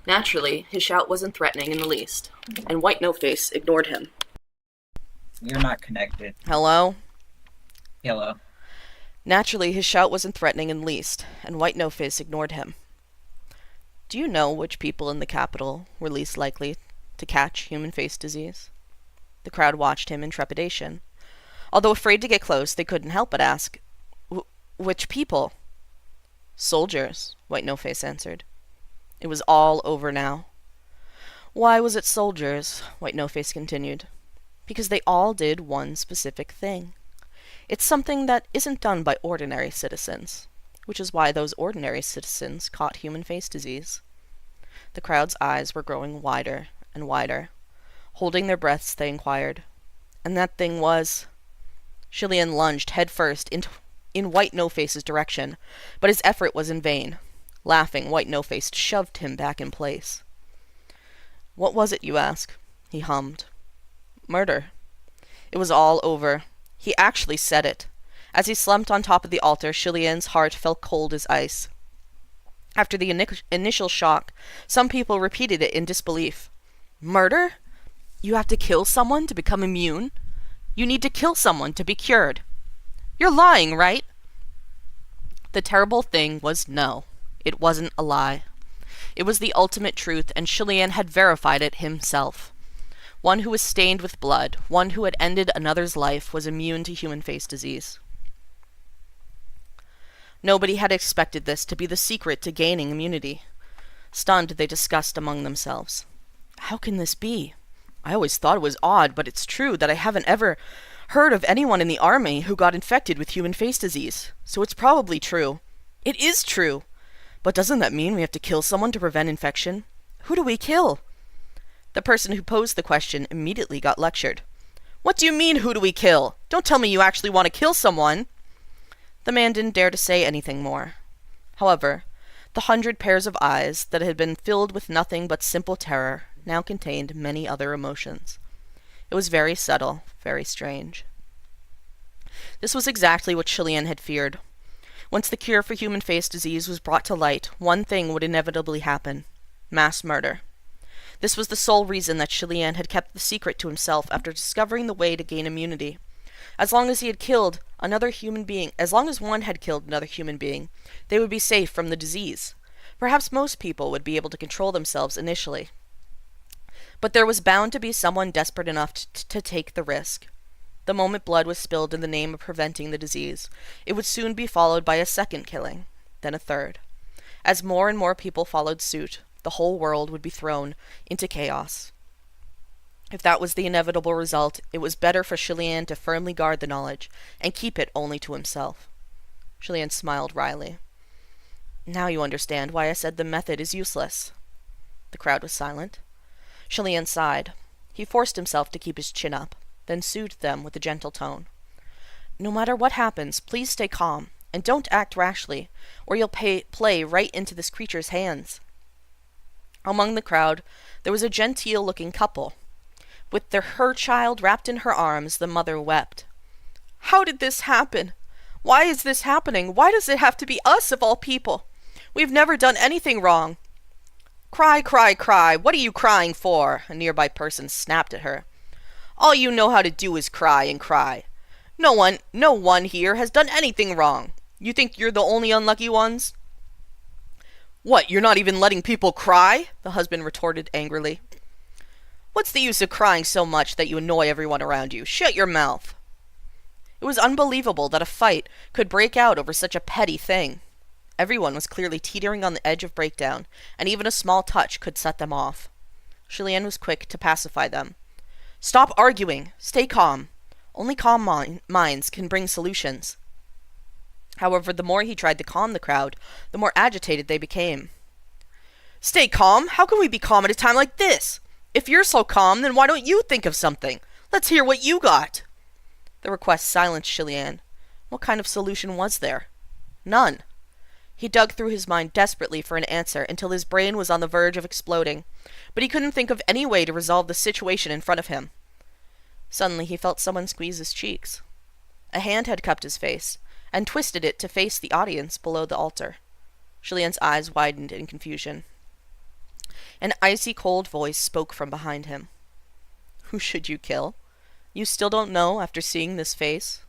Naturally, his shout wasn't threatening in the least, and White No-Face ignored him. You're not connected. Hello? Hello. Naturally, his shout wasn't threatening in the least, and White No-Face ignored him. Do you know which people in the capital were least likely to catch human face disease? The crowd watched him in trepidation. Although afraid to get close, they couldn't help but ask, which people? Soldiers, White No-Face answered. It was all over now. Why was it soldiers? White No-Face continued. Because they all did one specific thing. It's something that isn't done by ordinary citizens, which is why those ordinary citizens caught human face disease. The crowd's eyes were growing wider and wider. Holding their breaths, they inquired. And that thing was... Shilian lunged headfirst in White No-Face's direction, but his effort was in vain. Laughing, White No-Face shoved him back in place. What was it, you ask? He hummed. Murder. It was all over. He actually said it. As he slumped on top of the altar, Shilian's heart felt cold as ice. After the initial shock, some people repeated it in disbelief. Murder? You have to kill someone to become immune? You need to kill someone to be cured. You're lying, right? The terrible thing was no. It wasn't a lie. It was the ultimate truth, and Shilian had verified it himself. One who was stained with blood, one who had ended another's life, was immune to human face disease. Nobody had expected this to be the secret to gaining immunity. Stunned, they discussed among themselves. How can this be? I always thought it was odd, but it's true that I haven't ever heard of anyone in the army who got infected with human face disease. So it's probably true. It is true! But doesn't that mean we have to kill someone to prevent infection? Who do we kill? The person who posed the question immediately got lectured. What do you mean, who do we kill? Don't tell me you actually want to kill someone. The man didn't dare to say anything more. However, the 100 pairs of eyes that had been filled with nothing but simple terror now contained many other emotions. It was very subtle, very strange. This was exactly what Shilian had feared. Once the cure for human face disease was brought to light, one thing would inevitably happen. Mass murder. This was the sole reason that Shilian had kept the secret to himself after discovering the way to gain immunity. As long as one had killed another human being, they would be safe from the disease. Perhaps most people would be able to control themselves initially. But there was bound to be someone desperate enough to take the risk. The moment blood was spilled in the name of preventing the disease, it would soon be followed by a second killing, then a third. As more and more people followed suit, the whole world would be thrown into chaos. If that was the inevitable result, it was better for Shilian to firmly guard the knowledge and keep it only to himself. Shilian smiled wryly. Now you understand why I said the method is useless. The crowd was silent. Shilian sighed. He forced himself to keep his chin up, then soothed them with a gentle tone. No matter what happens, please stay calm, and don't act rashly, or you'll play right into this creature's hands. Among the crowd, there was a genteel-looking couple. With her child wrapped in her arms, the mother wept. How did this happen? Why is this happening? Why does it have to be us of all people? We've never done anything wrong. Cry, cry, cry. What are you crying for? A nearby person snapped at her. All you know how to do is cry and cry. No one here has done anything wrong. You think you're the only unlucky ones? What, you're not even letting people cry? The husband retorted angrily. What's the use of crying so much that you annoy everyone around you? Shut your mouth. It was unbelievable that a fight could break out over such a petty thing. Everyone was clearly teetering on the edge of breakdown, and even a small touch could set them off. Julian was quick to pacify them. Stop arguing. Stay calm. Only calm minds can bring solutions. However, the more he tried to calm the crowd, the more agitated they became. Stay calm? How can we be calm at a time like this? If you're so calm, then why don't you think of something? Let's hear what you got. The request silenced Julian. What kind of solution was there? None. He dug through his mind desperately for an answer until his brain was on the verge of exploding, but he couldn't think of any way to resolve the situation in front of him. Suddenly he felt someone squeeze his cheeks. A hand had cupped his face, and twisted it to face the audience below the altar. Julien's eyes widened in confusion. An icy cold voice spoke from behind him. Who should you kill? You still don't know after seeing this face?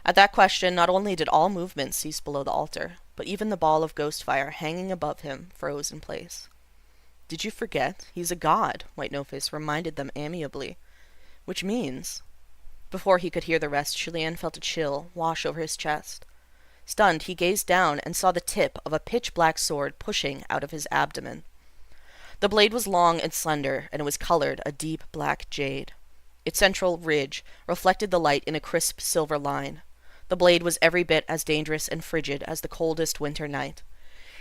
At that question, not only did all movement cease below the altar, but even the ball of ghost fire hanging above him froze in place. Did you forget? He's a god, White No-Face reminded them amiably. Which means... Before he could hear the rest, Julien felt a chill wash over his chest. Stunned, he gazed down and saw the tip of a pitch-black sword pushing out of his abdomen. The blade was long and slender, and it was colored a deep black jade. Its central ridge reflected the light in a crisp silver line. The blade was every bit as dangerous and frigid as the coldest winter night.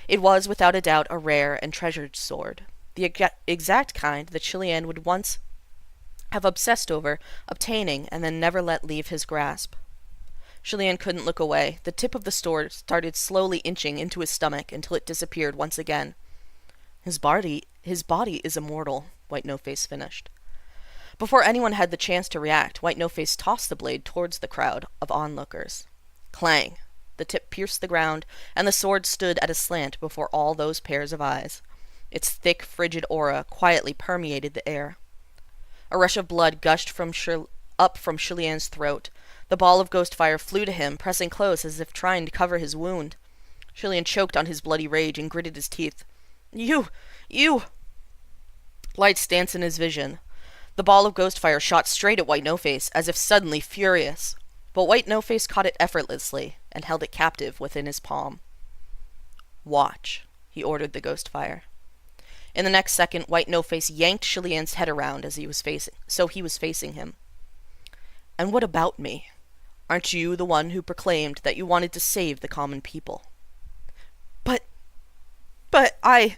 It was, without a doubt, a rare and treasured sword, the exact kind that Julien would once have obsessed over obtaining and then never let leave his grasp. Julien couldn't look away. The tip of the sword started slowly inching into his stomach until it disappeared once again. His body is immortal, White No-Face finished. Before anyone had the chance to react, White No-Face tossed the blade towards the crowd of onlookers. Clang! The tip pierced the ground, and the sword stood at a slant before all those pairs of eyes. Its thick, frigid aura quietly permeated the air. A rush of blood gushed up from Julien's throat. The ball of ghost fire flew to him, pressing close as if trying to cover his wound. Julien choked on his bloody rage and gritted his teeth. You! Lights danced in his vision. The ball of ghost fire shot straight at White No-Face, as if suddenly furious. But White No-Face caught it effortlessly and held it captive within his palm. Watch, he ordered the ghost fire. In the next second, White No-Face yanked Julien's head around he was facing him. And what about me? Aren't you the one who proclaimed that you wanted to save the common people? But I...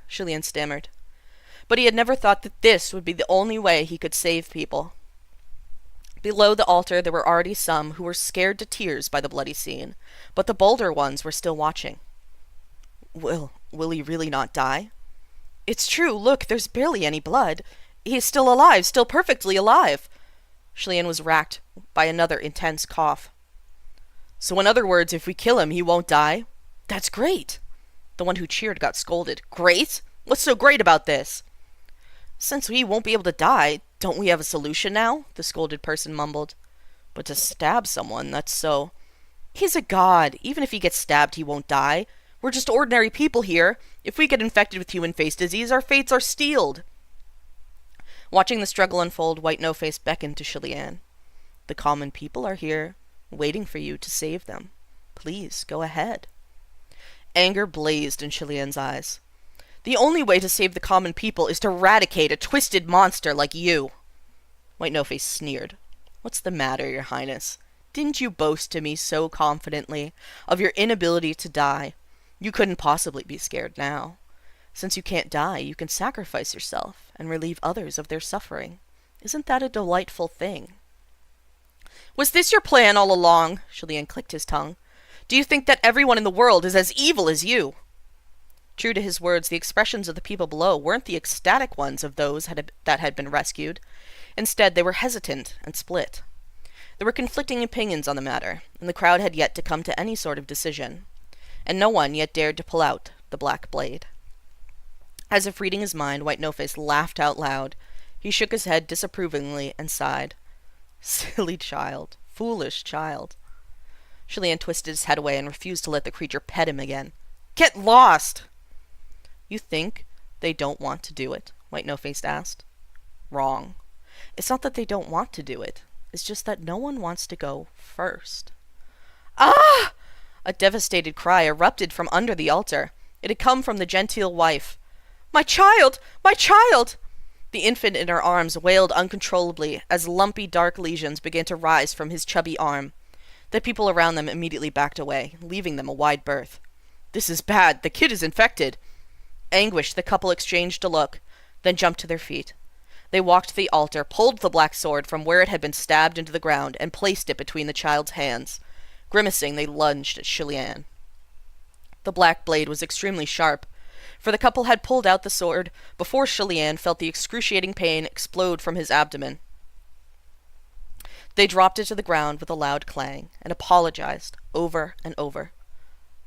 Julien stammered. But he had never thought that this would be the only way he could save people. Below the altar there were already some who were scared to tears by the bloody scene, but the bolder ones were still watching. Will he really not die? It's true, look, there's barely any blood. He's still alive, still perfectly alive. Julien was racked by another intense cough. So in other words, if we kill him, he won't die? That's great. The one who cheered got scolded. Great? What's so great about this? Since he won't be able to die, don't we have a solution now? The scolded person mumbled. But to stab someone, that's so... He's a god. Even if he gets stabbed, he won't die. We're just ordinary people here. If we get infected with human face disease, our fates are sealed. Watching the struggle unfold, White No-Face beckoned to Julien. The common people are here, waiting for you to save them. Please, go ahead. Anger blazed in Julien's eyes. The only way to save the common people is to eradicate a twisted monster like you. White No-Face sneered. What's the matter, your highness? Didn't you boast to me so confidently of your inability to die? You couldn't possibly be scared now. Since you can't die, you can sacrifice yourself and relieve others of their suffering. Isn't that a delightful thing? Was this your plan all along? Julien clicked his tongue. Do you think that everyone in the world is as evil as you? True to his words, the expressions of the people below weren't the ecstatic ones of those that had been rescued. Instead, they were hesitant and split. There were conflicting opinions on the matter, and the crowd had yet to come to any sort of decision, and no one yet dared to pull out the black blade. As if reading his mind, White No-Face laughed out loud. He shook his head disapprovingly and sighed. Silly child. Foolish child. Chilean twisted his head away and refused to let the creature pet him again. Get lost! You think they don't want to do it? White No-Face asked. Wrong. It's not that they don't want to do it. It's just that no one wants to go first. Ah! A devastated cry erupted from under the altar. It had come from the genteel wife. My child! My child! The infant in her arms wailed uncontrollably as lumpy dark lesions began to rise from his chubby arm. The people around them immediately backed away, leaving them a wide berth. This is bad. The kid is infected. Anguished, the couple exchanged a look, then jumped to their feet. They walked to the altar, pulled the black sword from where it had been stabbed into the ground, and placed it between the child's hands. Grimacing, they lunged at Chilean. The black blade was extremely sharp, for the couple had pulled out the sword before Chilean felt the excruciating pain explode from his abdomen. They dropped it to the ground with a loud clang, and apologized over and over.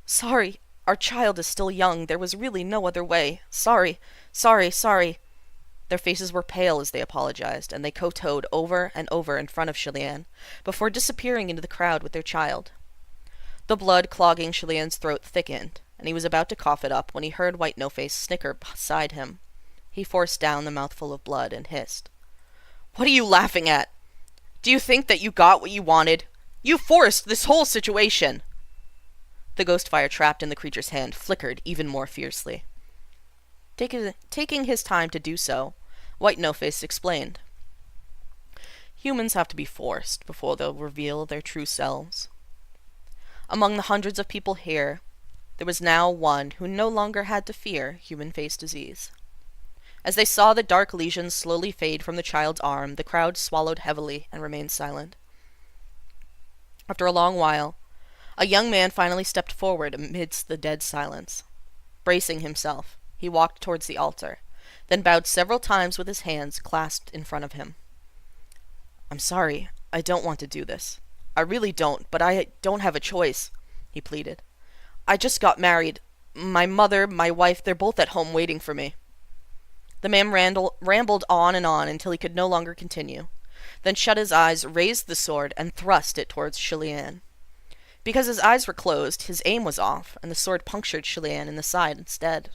Sorry, our child is still young. There was really no other way. Sorry, sorry, sorry. Their faces were pale as they apologized, and they kowtowed over and over in front of Chilean, before disappearing into the crowd with their child. The blood clogging Chilean's throat thickened, and he was about to cough it up when he heard White No-Face snicker beside him. He forced down the mouthful of blood and hissed. What are you laughing at? Do you think that you got what you wanted? You forced this whole situation! The ghost fire trapped in the creature's hand flickered even more fiercely. Taking his time to do so, White No-Face explained. Humans have to be forced before they'll reveal their true selves. Among the hundreds of people here, there was now one who no longer had to fear human face disease. As they saw the dark lesions slowly fade from the child's arm, the crowd swallowed heavily and remained silent. After a long while, a young man finally stepped forward amidst the dead silence. Bracing himself, he walked towards the altar, then bowed several times with his hands clasped in front of him. I'm sorry, I don't want to do this. I really don't, but I don't have a choice, he pleaded. I just got married. My mother, my wife, they're both at home waiting for me. The man rambled on until he could no longer continue, then shut his eyes, raised the sword, and thrust it towards Chilean. Because his eyes were closed, his aim was off, and the sword punctured Chilean in the side instead.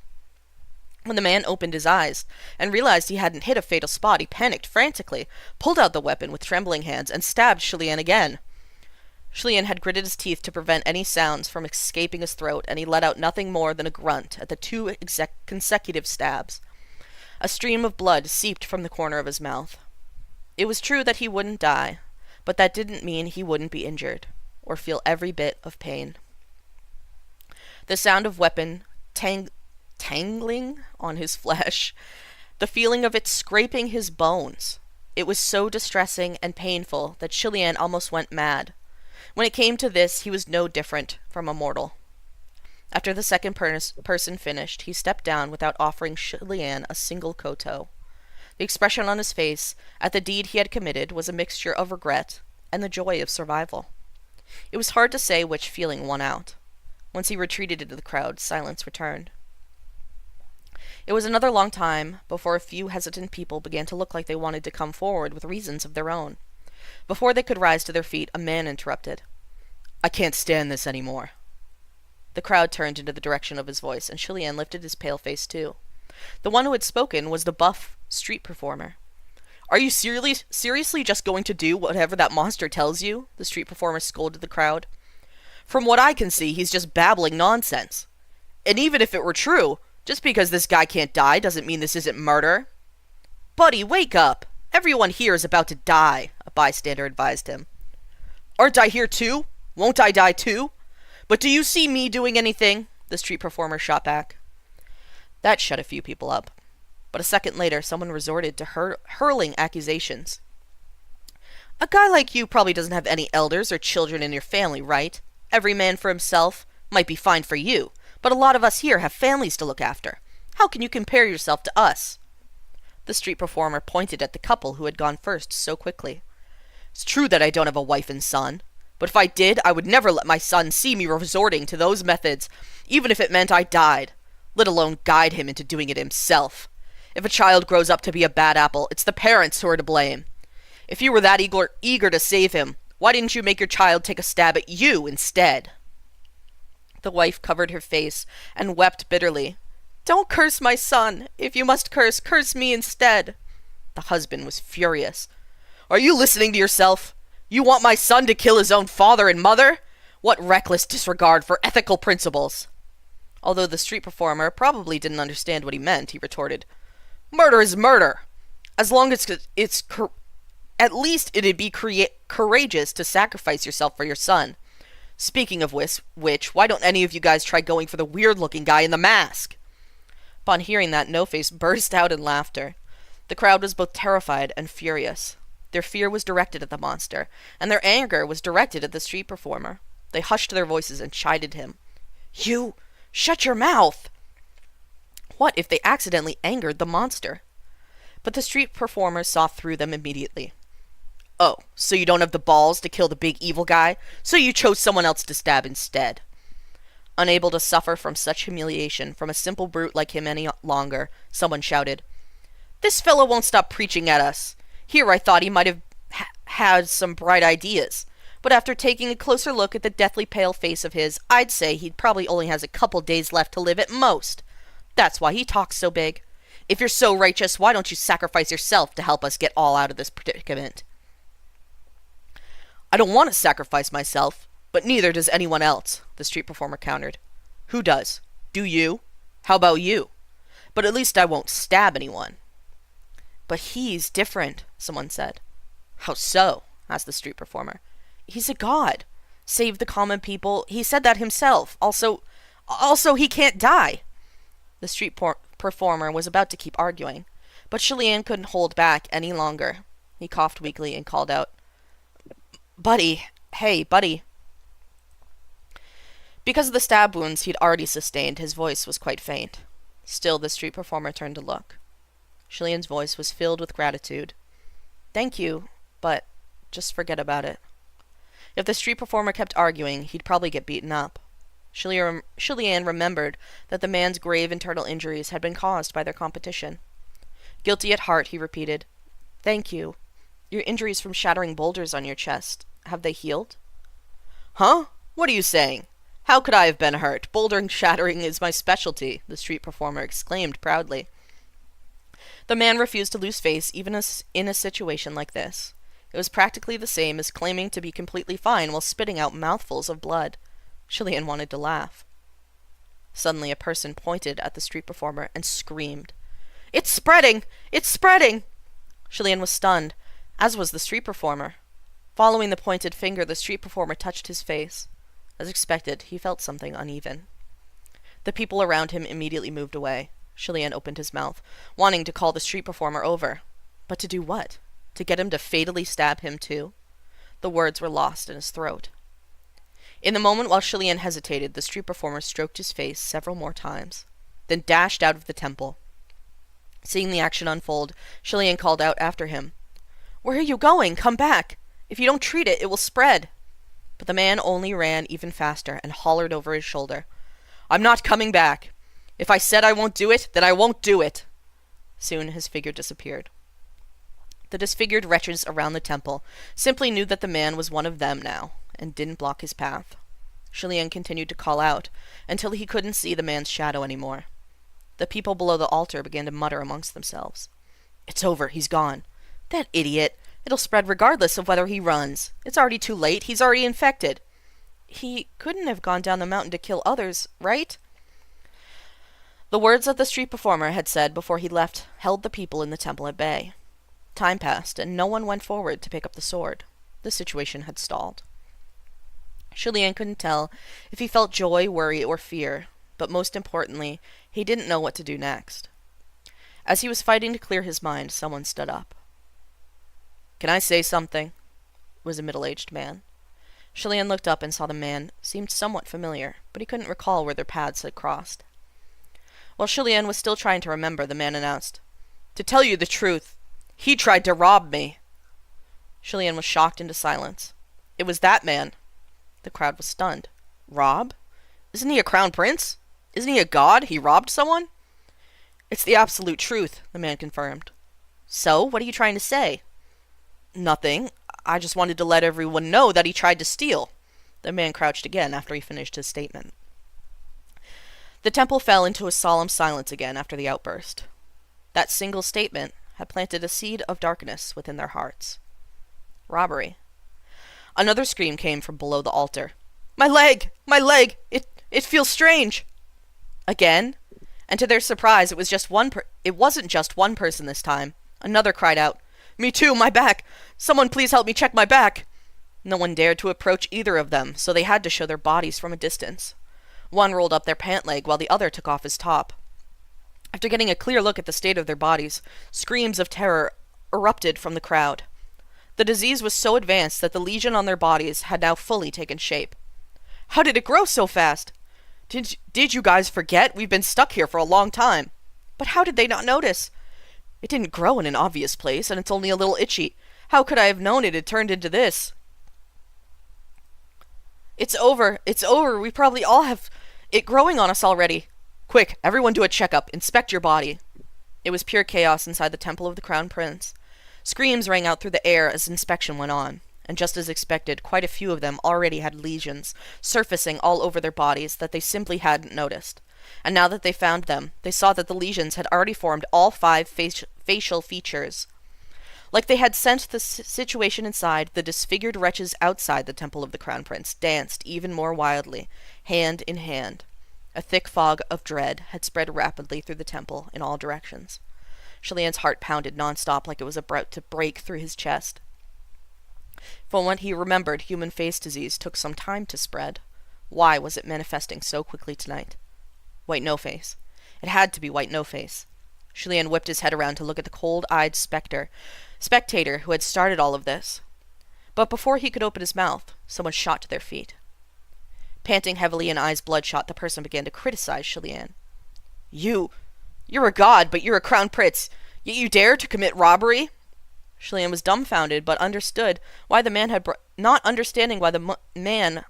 When the man opened his eyes and realized he hadn't hit a fatal spot, he panicked frantically, pulled out the weapon with trembling hands, and stabbed Chilean again. Chilean had gritted his teeth to prevent any sounds from escaping his throat, and he let out nothing more than a grunt at the two consecutive stabs. A stream of blood seeped from the corner of his mouth. It was true that he wouldn't die, but that didn't mean he wouldn't be injured, or feel every bit of pain. The sound of weapon tangling on his flesh, the feeling of it scraping his bones. It was so distressing and painful that Chilean almost went mad. When it came to this, he was no different from a mortal. After the second person finished, he stepped down without offering Chilean a single koto. The expression on his face at the deed he had committed was a mixture of regret and the joy of survival. It was hard to say which feeling won out. Once he retreated into the crowd, silence returned. It was another long time before a few hesitant people began to look like they wanted to come forward with reasons of their own. Before they could rise to their feet, a man interrupted. I can't stand this anymore. The crowd turned into the direction of his voice, and Chilean lifted his pale face too. The one who had spoken was the buff street performer. Are you seriously just going to do whatever that monster tells you? The street performer scolded the crowd. From what I can see, he's just babbling nonsense. And even if it were true, just because this guy can't die doesn't mean this isn't murder. Buddy, wake up! Everyone here is about to die, a bystander advised him. Aren't I here too? Won't I die too? But do you see me doing anything? The street performer shot back. That shut a few people up. But a second later, someone resorted to hurling accusations. A guy like you probably doesn't have any elders or children in your family, right? Every man for himself might be fine for you, but a lot of us here have families to look after. How can you compare yourself to us? The street performer pointed at the couple who had gone first so quickly. It's true that I don't have a wife and son, but if I did, I would never let my son see me resorting to those methods, even if it meant I died, let alone guide him into doing it himself. If a child grows up to be a bad apple, it's the parents who are to blame. If you were that eager to save him, why didn't you make your child take a stab at you instead?" The wife covered her face and wept bitterly. "Don't curse my son. If you must curse, curse me instead." The husband was furious. "Are you listening to yourself? You want my son to kill his own father and mother? What reckless disregard for ethical principles!" Although the street performer probably didn't understand what he meant, he retorted, "Murder is murder. As long as at least it'd be courageous to sacrifice yourself for your son. Speaking of which, why don't any of you guys try going for the weird-looking guy in the mask?" Upon hearing that, No-Face burst out in laughter. The crowd was both terrified and furious. Their fear was directed at the monster, and their anger was directed at the street performer. They hushed their voices and chided him. "You, shut your mouth!" What if they accidentally angered the monster? But the street performer saw through them immediately. "Oh, so you don't have the balls to kill the big evil guy? So you chose someone else to stab instead." Unable to suffer from such humiliation from a simple brute like him any longer, someone shouted, "This fellow won't stop preaching at us. Here I thought he might have had some bright ideas, but after taking a closer look at the deathly pale face of his, I'd say he probably only has a couple days left to live at most. That's why he talks so big. If you're so righteous, why don't you sacrifice yourself to help us get all out of this predicament?" "I don't want to sacrifice myself, but neither does anyone else," the street performer countered. "Who does? Do you? How about you? But at least I won't stab anyone." "But he's different," someone said. "How so?" asked the street performer. "He's a god. Save the common people. He said that himself. Also, he can't die." The street performer was about to keep arguing, but Shilian couldn't hold back any longer. He coughed weakly and called out, "Buddy, hey, buddy." Because of the stab wounds he'd already sustained, his voice was quite faint. Still, the street performer turned to look. Shilian's voice was filled with gratitude. "Thank you, but just forget about it." If the street performer kept arguing, he'd probably get beaten up. Shilian remembered that the man's grave internal injuries had been caused by their competition. Guilty at heart, he repeated, "Thank you. Your injuries from shattering boulders on your chest, have they healed?" "Huh? What are you saying? How could I have been hurt? Bouldering shattering is my specialty," the street performer exclaimed proudly. The man refused to lose face even in a situation like this. It was practically the same as claiming to be completely fine while spitting out mouthfuls of blood. Shilian wanted to laugh. Suddenly a person pointed at the street performer and screamed, "It's spreading! It's spreading!" Shilian was stunned, as was the street performer. Following the pointed finger, the street performer touched his face. As expected, he felt something uneven. The people around him immediately moved away. Shilian opened his mouth, wanting to call the street performer over. But to do what? To get him to fatally stab him too? The words were lost in his throat. In the moment while Shilian hesitated, the street performer stroked his face several more times, then dashed out of the temple. Seeing the action unfold, Shilian called out after him, "Where are you going? Come back! If you don't treat it, it will spread." But the man only ran even faster and hollered over his shoulder, "I'm not coming back. If I said I won't do it, then I won't do it." Soon his figure disappeared. The disfigured wretches around the temple simply knew that the man was one of them now, and didn't block his path. Shilian continued to call out, until he couldn't see the man's shadow anymore. The people below the altar began to mutter amongst themselves. "It's over, he's gone. That idiot! It'll spread regardless of whether he runs. It's already too late, he's already infected. He couldn't have gone down the mountain to kill others, right?" The words that the street performer had said before he left held the people in the temple at bay. Time passed, and no one went forward to pick up the sword. The situation had stalled. Shilian couldn't tell if he felt joy, worry, or fear, but most importantly, he didn't know what to do next. As he was fighting to clear his mind, someone stood up. "Can I say something?" It was a middle-aged man. Shilian looked up and saw the man seemed somewhat familiar, but he couldn't recall where their paths had crossed. While Shilian was still trying to remember, the man announced, "To tell you the truth, he tried to rob me." Shilian was shocked into silence. It was that man. The crowd was stunned. Rob? Isn't he a crown prince? Isn't he a god? He robbed someone? It's the absolute truth, the man confirmed. So, what are you trying to say? Nothing. I just wanted to let everyone know that he tried to steal. The man crouched again after he finished his statement. The temple fell into a solemn silence again after the outburst. That single statement had planted a seed of darkness within their hearts. Robbery. Another scream came from below the altar. My leg! My leg! It feels strange! Again? And to their surprise, it wasn't just one person this time. Another cried out, Me too, my back! Someone please help me check my back! No one dared to approach either of them, so they had to show their bodies from a distance. One rolled up their pant leg while the other took off his top. After getting a clear look at the state of their bodies, screams of terror erupted from the crowd. The disease was so advanced that the lesion on their bodies had now fully taken shape. How did it grow so fast? Did you guys forget? We've been stuck here for a long time. But how did they not notice? It didn't grow in an obvious place, and it's only a little itchy. How could I have known it had turned into this? It's over. It's over. We probably all have it growing on us already. Quick, everyone do a checkup. Inspect your body. It was pure chaos inside the temple of the Crown Prince. Screams rang out through the air as inspection went on, and just as expected, quite a few of them already had lesions surfacing all over their bodies that they simply hadn't noticed. And now that they found them, they saw that the lesions had already formed all 5 facial features. Like they had sensed the situation inside, the disfigured wretches outside the temple of the Crown Prince danced even more wildly, hand in hand. A thick fog of dread had spread rapidly through the temple in all directions. Shulian's heart pounded non-stop like it was about to break through his chest. From what he remembered, human face disease took some time to spread. Why was it manifesting so quickly tonight? White No-Face. It had to be White No-Face. Shulian whipped his head around to look at the cold-eyed spectator who had started all of this. But before he could open his mouth, someone shot to their feet. Panting heavily and eyes bloodshot, the person began to criticize Shulian. You're a god, but you're a crown prince. Yet you dare to commit robbery? Shulian was dumbfounded, but understood why the man had not understanding why the man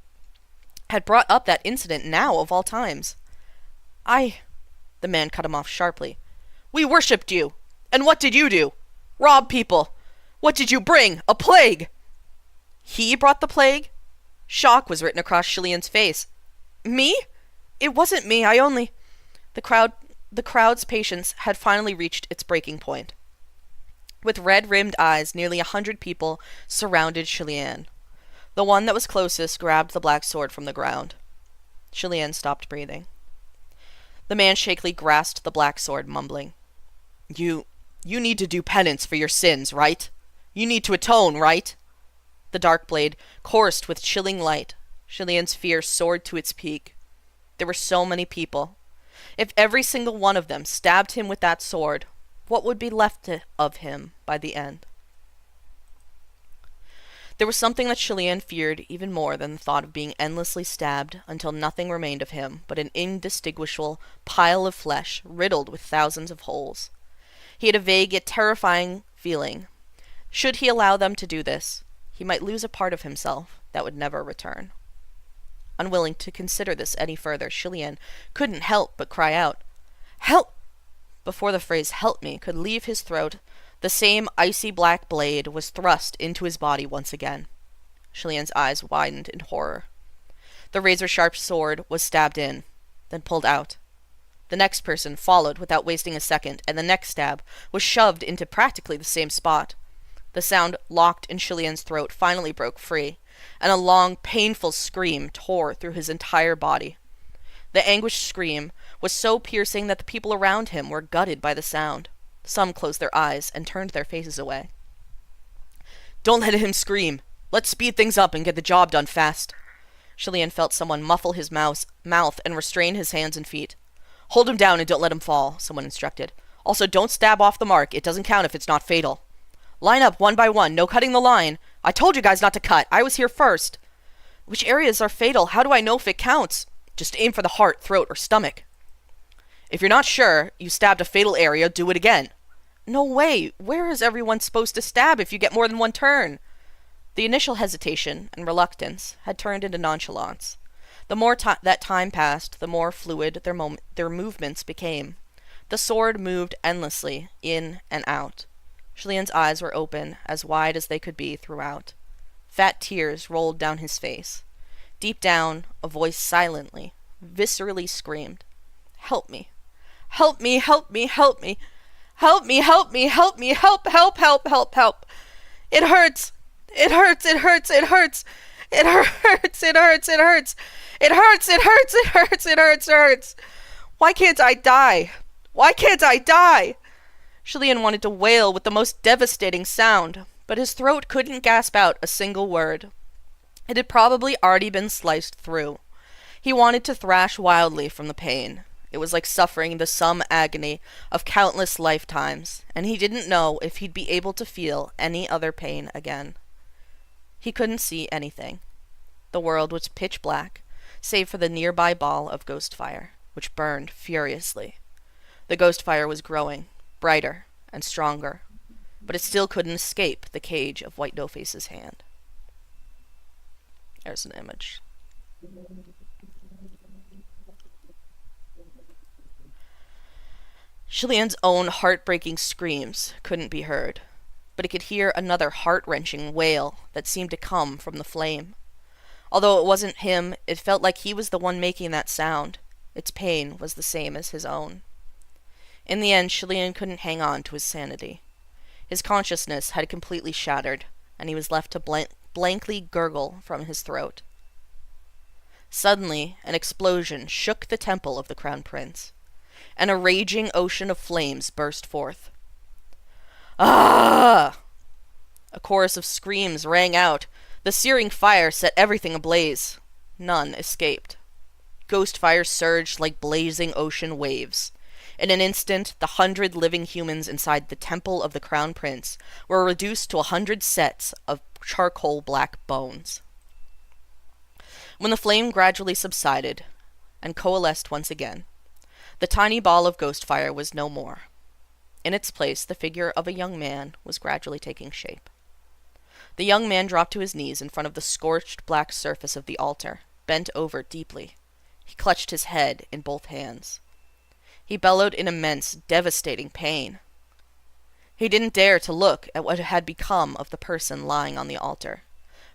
had brought up that incident now of all times. The man cut him off sharply. We worshipped you. And what did you do? Rob people. What did you bring? A plague. He brought the plague? Shock was written across Shulian's face. Me? It wasn't me. The crowd's patience had finally reached its breaking point. With red-rimmed eyes, nearly 100 people surrounded Shulian. The one that was closest grabbed the black sword from the ground. Shulian stopped breathing. The man shakily grasped the black sword, mumbling, You need to do penance for your sins, right? You need to atone, right? The dark blade coursed with chilling light. Shulian's fear soared to its peak. There were so many people. If every single one of them stabbed him with that sword, what would be left of him by the end? There was something that Shulian feared even more than the thought of being endlessly stabbed until nothing remained of him but an indistinguishable pile of flesh riddled with thousands of holes. He had a vague yet terrifying feeling. Should he allow them to do this, he might lose a part of himself that would never return. Unwilling to consider this any further, Shulian couldn't help but cry out, Help! Before the phrase help me could leave his throat, the same icy black blade was thrust into his body once again. Shulian's eyes widened in horror. The razor-sharp sword was stabbed in, then pulled out. The next person followed without wasting a second, and the next stab was shoved into practically the same spot. The sound locked in Shulian's throat finally broke free, and a long, painful scream tore through his entire body. The anguished scream was so piercing that the people around him were gutted by the sound. Some closed their eyes and turned their faces away. Don't let him scream. Let's speed things up and get the job done fast. Shulian felt someone muffle his mouth and restrain his hands and feet. Hold him down and don't let him fall, someone instructed. Also, don't stab off the mark. It doesn't count if it's not fatal. Line up one by one. No cutting the line. I told you guys not to cut. I was here first. Which areas are fatal? How do I know if it counts? Just aim for the heart, throat, or stomach. If you're not sure you stabbed a fatal area, do it again. No way. Where is everyone supposed to stab if you get more than one turn? The initial hesitation and reluctance had turned into nonchalance. The more that time passed, the more fluid their movements became. The sword moved endlessly, in and out. Julian's eyes were open, as wide as they could be throughout. Fat tears rolled down his face. Deep down, a voice silently, viscerally screamed, "Help me! Help me! Help me! Help me! Help me! Help me! Help me! Help! Help! Help! Help! Help! It hurts! It hurts! It hurts! It hurts! It hurts! It hurts! It hurts! It hurts! It hurts! It hurts! It hurts! It hurts! Why can't I die? Why can't I die?" Julian wanted to wail with the most devastating sound, but his throat couldn't gasp out a single word. It had probably already been sliced through. He wanted to thrash wildly from the pain. It was like suffering the sum agony of countless lifetimes, and he didn't know if he'd be able to feel any other pain again. He couldn't see anything. The world was pitch black, save for the nearby ball of ghost fire, which burned furiously. The ghost fire was growing, brighter and stronger, but it still couldn't escape the cage of White No-Face's hand. There's an image. Julian's own heartbreaking screams couldn't be heard, but he could hear another heart-wrenching wail that seemed to come from the flame. Although it wasn't him, it felt like he was the one making that sound. Its pain was the same as his own. In the end, Julian couldn't hang on to his sanity. His consciousness had completely shattered, and he was left to blankly gurgle from his throat. Suddenly, an explosion shook the temple of the Crown Prince, and a raging ocean of flames burst forth. "Ah!" A chorus of screams rang out. The searing fire set everything ablaze. None escaped. Ghost fire surged like blazing ocean waves. In an instant, the 100 living humans inside the temple of the Crown Prince were reduced to 100 sets of charcoal black bones. When the flame gradually subsided and coalesced once again, the tiny ball of ghost fire was no more. In its place, the figure of a young man was gradually taking shape. The young man dropped to his knees in front of the scorched black surface of the altar, bent over deeply. He clutched his head in both hands. He bellowed in immense, devastating pain. He didn't dare to look at what had become of the person lying on the altar,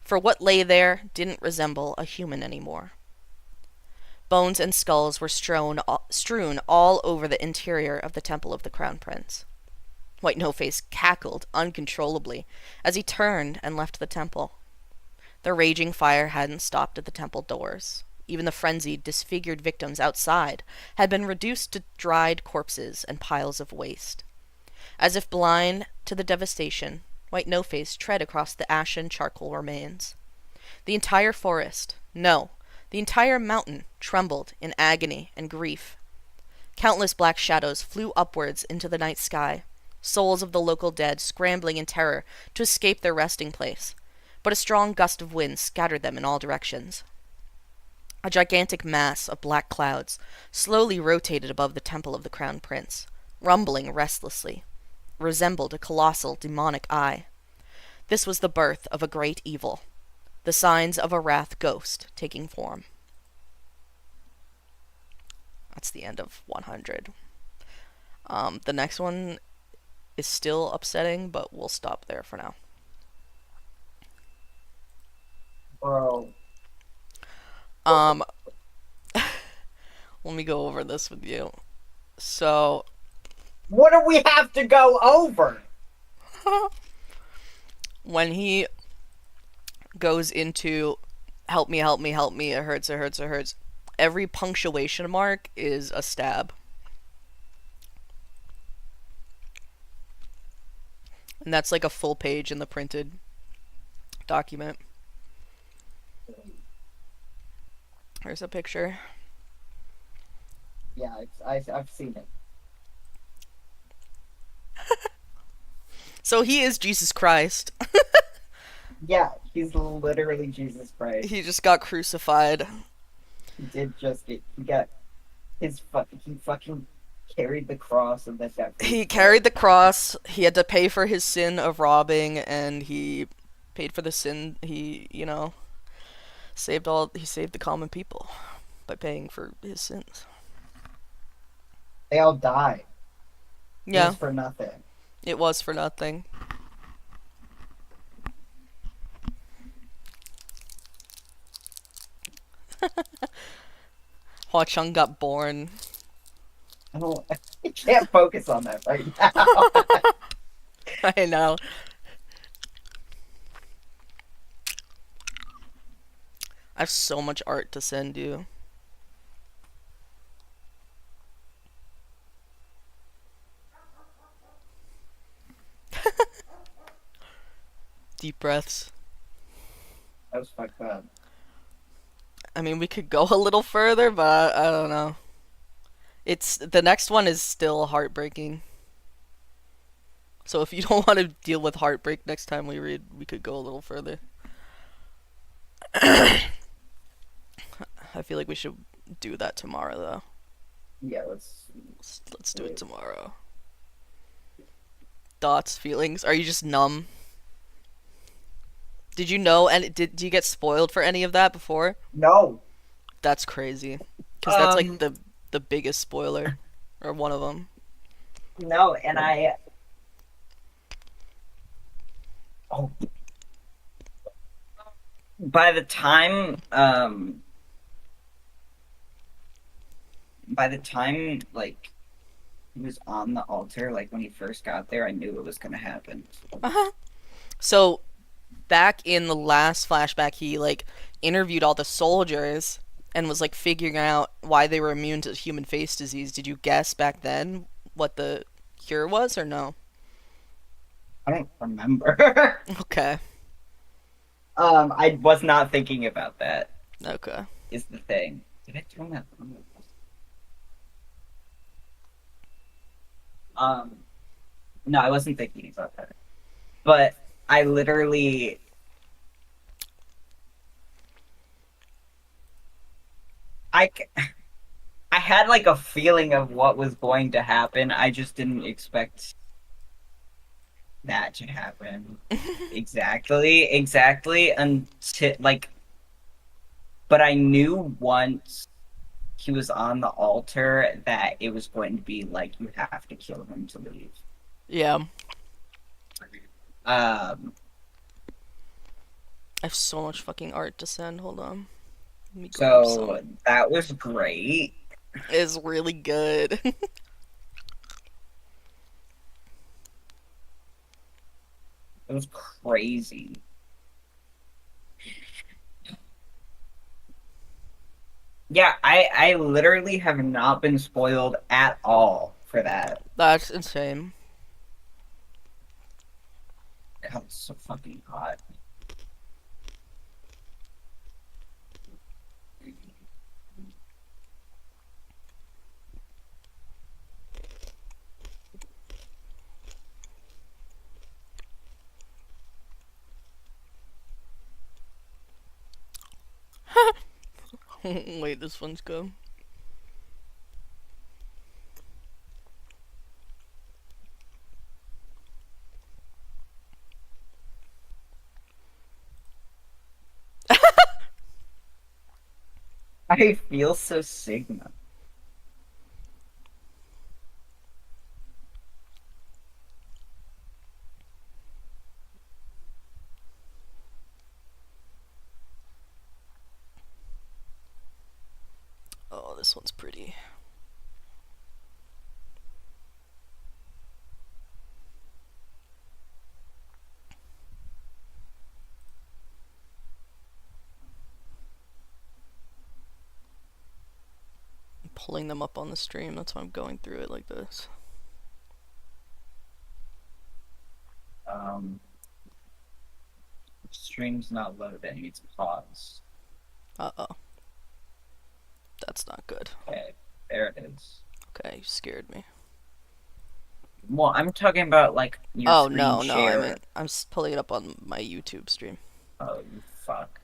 for what lay there didn't resemble a human anymore. Bones and skulls were strewn all over the interior of the temple of the Crown Prince. White No-Face cackled uncontrollably as he turned and left the temple. The raging fire hadn't stopped at the temple doors. Even the frenzied, disfigured victims outside had been reduced to dried corpses and piles of waste. As if blind to the devastation, White No-Face tread across the ashen charcoal remains. The entire forest, no, the entire mountain trembled in agony and grief. Countless black shadows flew upwards into the night sky, souls of the local dead scrambling in terror to escape their resting place, but a strong gust of wind scattered them in all directions. A gigantic mass of black clouds slowly rotated above the temple of the Crown Prince, rumbling restlessly, resembled a colossal demonic eye. This was the birth of a great evil, the signs of a wrath ghost taking form. That's the end of 100. The next one is still upsetting, but we'll stop there for now. Bro. Let me go over this with you. So, what do we have to go over? when he goes into help me, help me, help me, it hurts, it hurts, it hurts, every punctuation mark is a stab. And that's like a full page in the printed document. Here's a picture. Yeah, I've seen it. So he is Jesus Christ. Yeah, he's literally Jesus Christ. He just got crucified. He did just get. He got his he fucking carried the cross and then got. He carried the cross. He had to pay for his sin of robbing, and he paid for the sin. He saved the common people by paying for his sins. They all died. It Yeah, was for nothing. it was for nothing. Hua Chung got born. I don't. I can't focus on that right now. I know. I have so much art to send you. Deep breaths. That was fucked up. I mean, we could go a little further, but I don't know. It's the next one is still heartbreaking. So if you don't want to deal with heartbreak next time we read, we could go a little further. I feel like we should do that tomorrow, though. Yeah, let's. Let's do it tomorrow. Thoughts, feelings? Are you just numb? Did you know? And did you get spoiled for any of that before? No. That's crazy. Because that's like Um. the biggest spoiler, or one of them. No, and I. Oh, by the time like he was on the altar, like when he first got there, I knew it was gonna happen. Uh huh. So back in the last flashback, he like interviewed all the soldiers and was like figuring out why they were immune to human face disease. Did you guess back then what the cure was, or no? I don't remember. Okay. I was not thinking about that, Okay. is the thing. Did I turn that on? Um, no, I wasn't thinking about that. But I literally, I, I had like a feeling of what was going to happen. I just didn't expect that to happen. Exactly, until like, but I knew once he was on the altar that it was going to be like you have to kill him to leave. Yeah. Um, I have so much fucking art to send. Hold on. Let me grab so some. that was great. It's really good. It was crazy. Yeah, I literally have not been spoiled at all for that. That's insane. God, it's so fucking hot. Wait, this one's good. I feel so Sigma. Oh, this one's pretty. I'm pulling them up on the stream. That's why I'm going through it like this. Um, Stream's not loading. It's paused. Uh oh. That's not good. Okay, there it is. Okay, you scared me. Well, I'm talking about like your Oh, screen no, I share. meant I'm pulling it up on my YouTube stream. Oh, you fuck.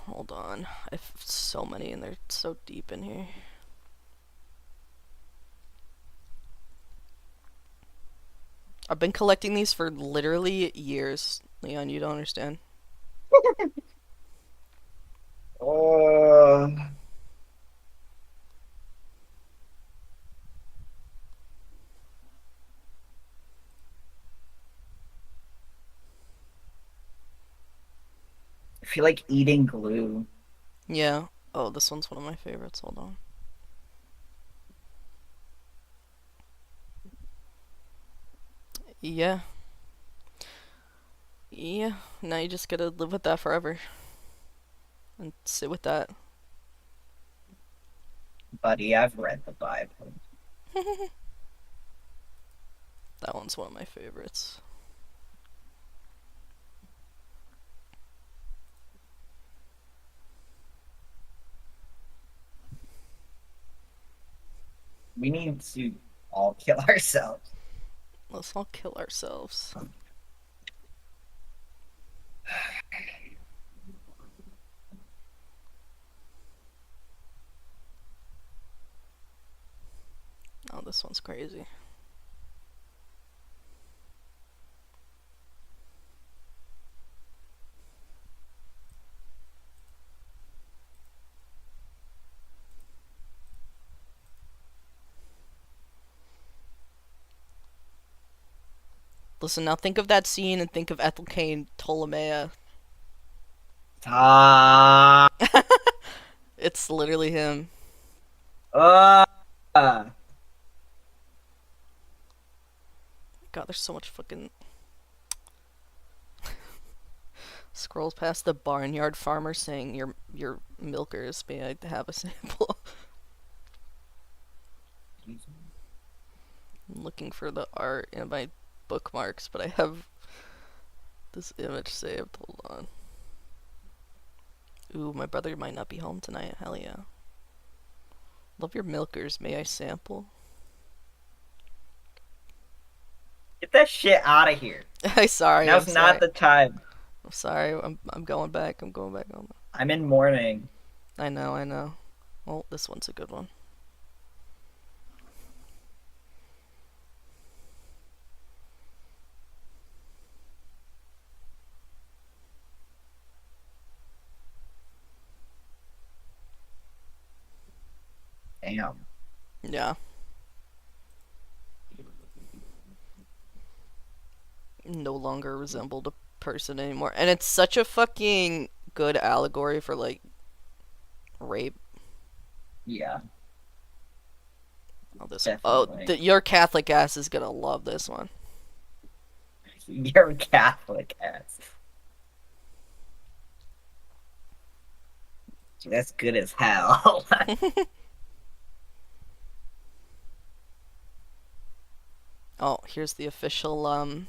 Hold on. I have so many and they're so deep in here. I've been collecting these for literally years. Leon, you don't understand. Uh, feel like eating glue. Yeah. Oh, this one's one of my favorites. Hold on. Yeah. Yeah. Now you just gotta live with that forever and sit with that. Buddy, I've read the Bible. That one's one of my favorites. We need to all kill ourselves. Let's all kill ourselves. Oh, this one's crazy. Listen, now think of that scene and think of Ethel Kane Ptolemaea. Ah. It's literally him. Uh, God, there's so much fucking scrolls past the barnyard farmer saying your milkers, may I have a sample? I'm looking for the art in my bookmarks, but I have this image saved. Hold on. Ooh, my brother might not be home tonight. Hell yeah. Love your milkers. May I sample? get that shit out of here. I'm sorry. I'm Now's not sorry. the time. I'm sorry. I'm going back. I'm going back home. I'm in mourning. I know. I know. Well, this one's a good one. Damn. Yeah. No longer resembled a person anymore, and it's such a fucking good allegory for like rape. Yeah, Oh, this. Oh, definitely. your Catholic ass is gonna love this one. You're a Catholic ass. That's good as hell. Oh, here's the official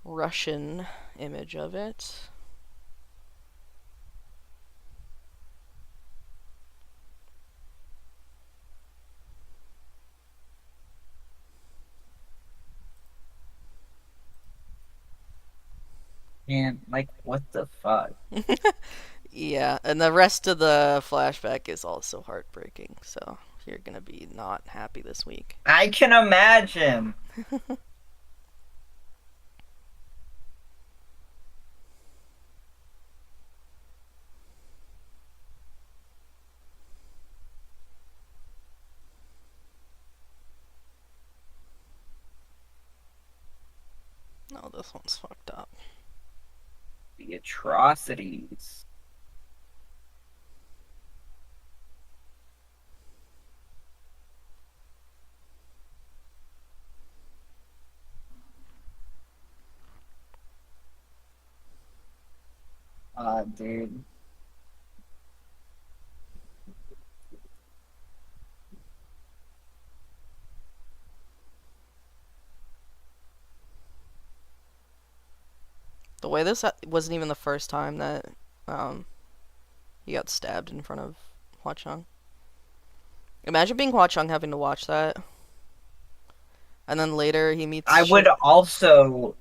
Russian image of it. Man, like, what the fuck? Yeah, and the rest of the flashback is also heartbreaking. So you're gonna be not happy this week. I can imagine. No, this one's fucked up. The atrocities. Dude. The way this wasn't even the first time that um he got stabbed in front of Hua Chang. Imagine being Hua Chang having to watch that, and then later he meets I would also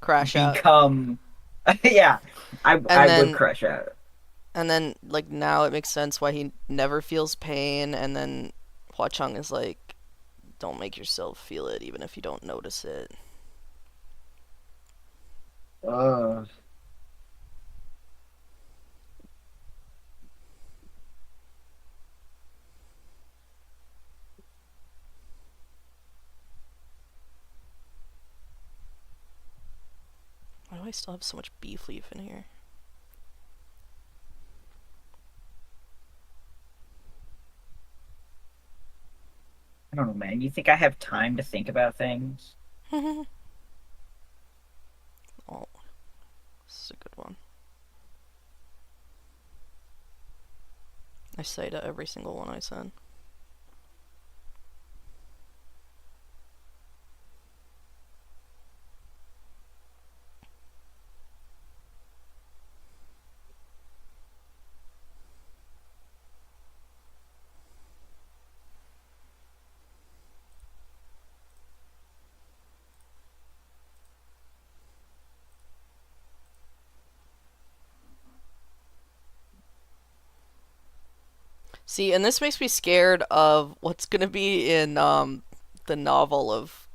Crash Out, become. Yeah, and I would then crush out. like now it makes sense why he never feels pain, and then Hua Chang is like, don't make yourself feel it, even if you don't notice it. Ugh. Why do I still have so much beef leaf in here? I don't know, man. You think I have time to think about things? Oh, this is a good one. I say to every single one I send. See, and this makes me scared of what's gonna be in the novel of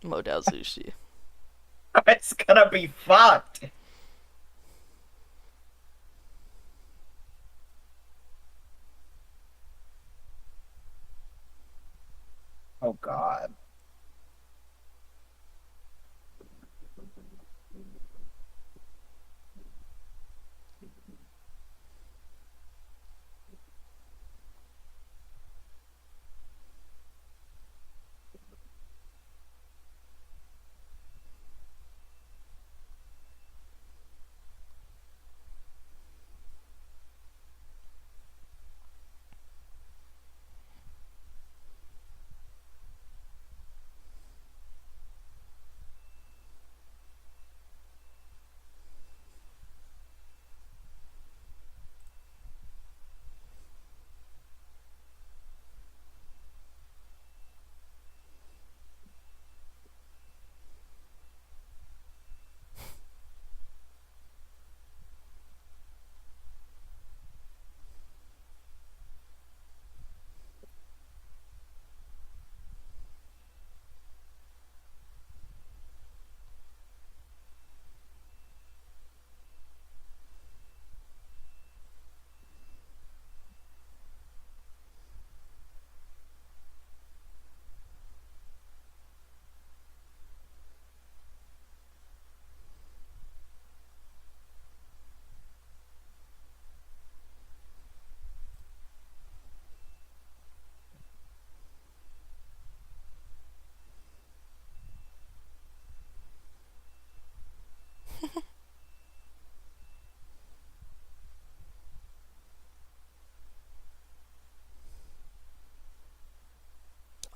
Modao Zushi. It's gonna be fucked. Oh God.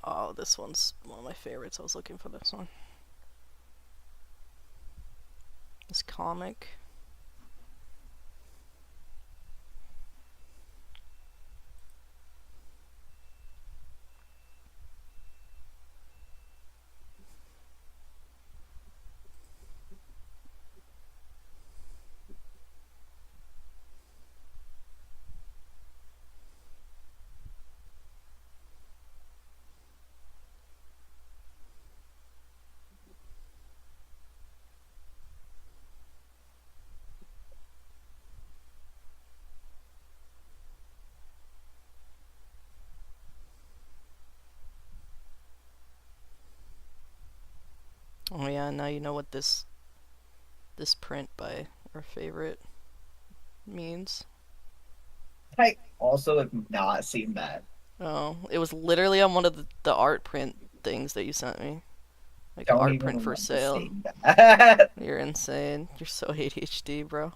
Oh, this one's one of my favorites. I was looking for this one. This comic. Oh yeah, now you know what this print by our favorite means. I also have not seen that. Oh, it was literally on one of the art print things that you sent me. Like Don't art even print for remember sale. seeing that. You're insane. You're so ADHD, bro.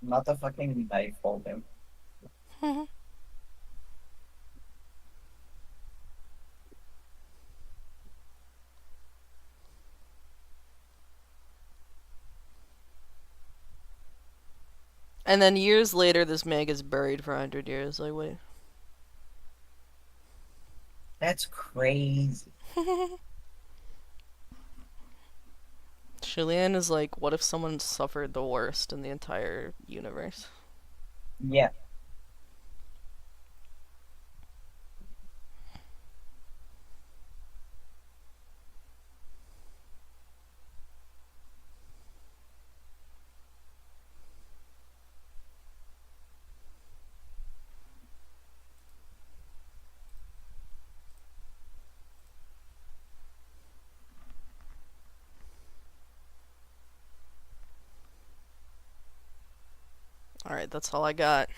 Not the fucking knife holding. And then years later, this Meg is buried for 100 years. Like, wait. That's crazy. Chilean is like, what if someone suffered the worst in the entire universe? Yeah. Alright, that's all I got.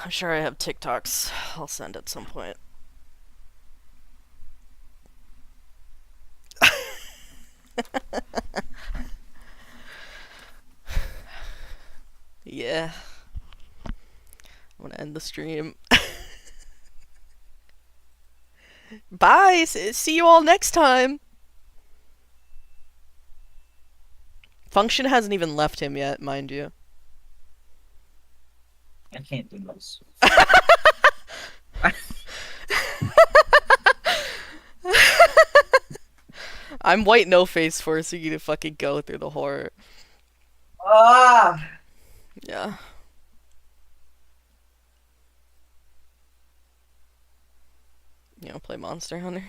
I'm sure I have TikToks I'll send at some point. Yeah. I'm gonna end the stream. Bye! See you all next time! Function hasn't even left him yet, mind you. I can't do this. I'm white no face forcing you to fucking go through the horror. Ah! Yeah. You know, play Monster Hunter.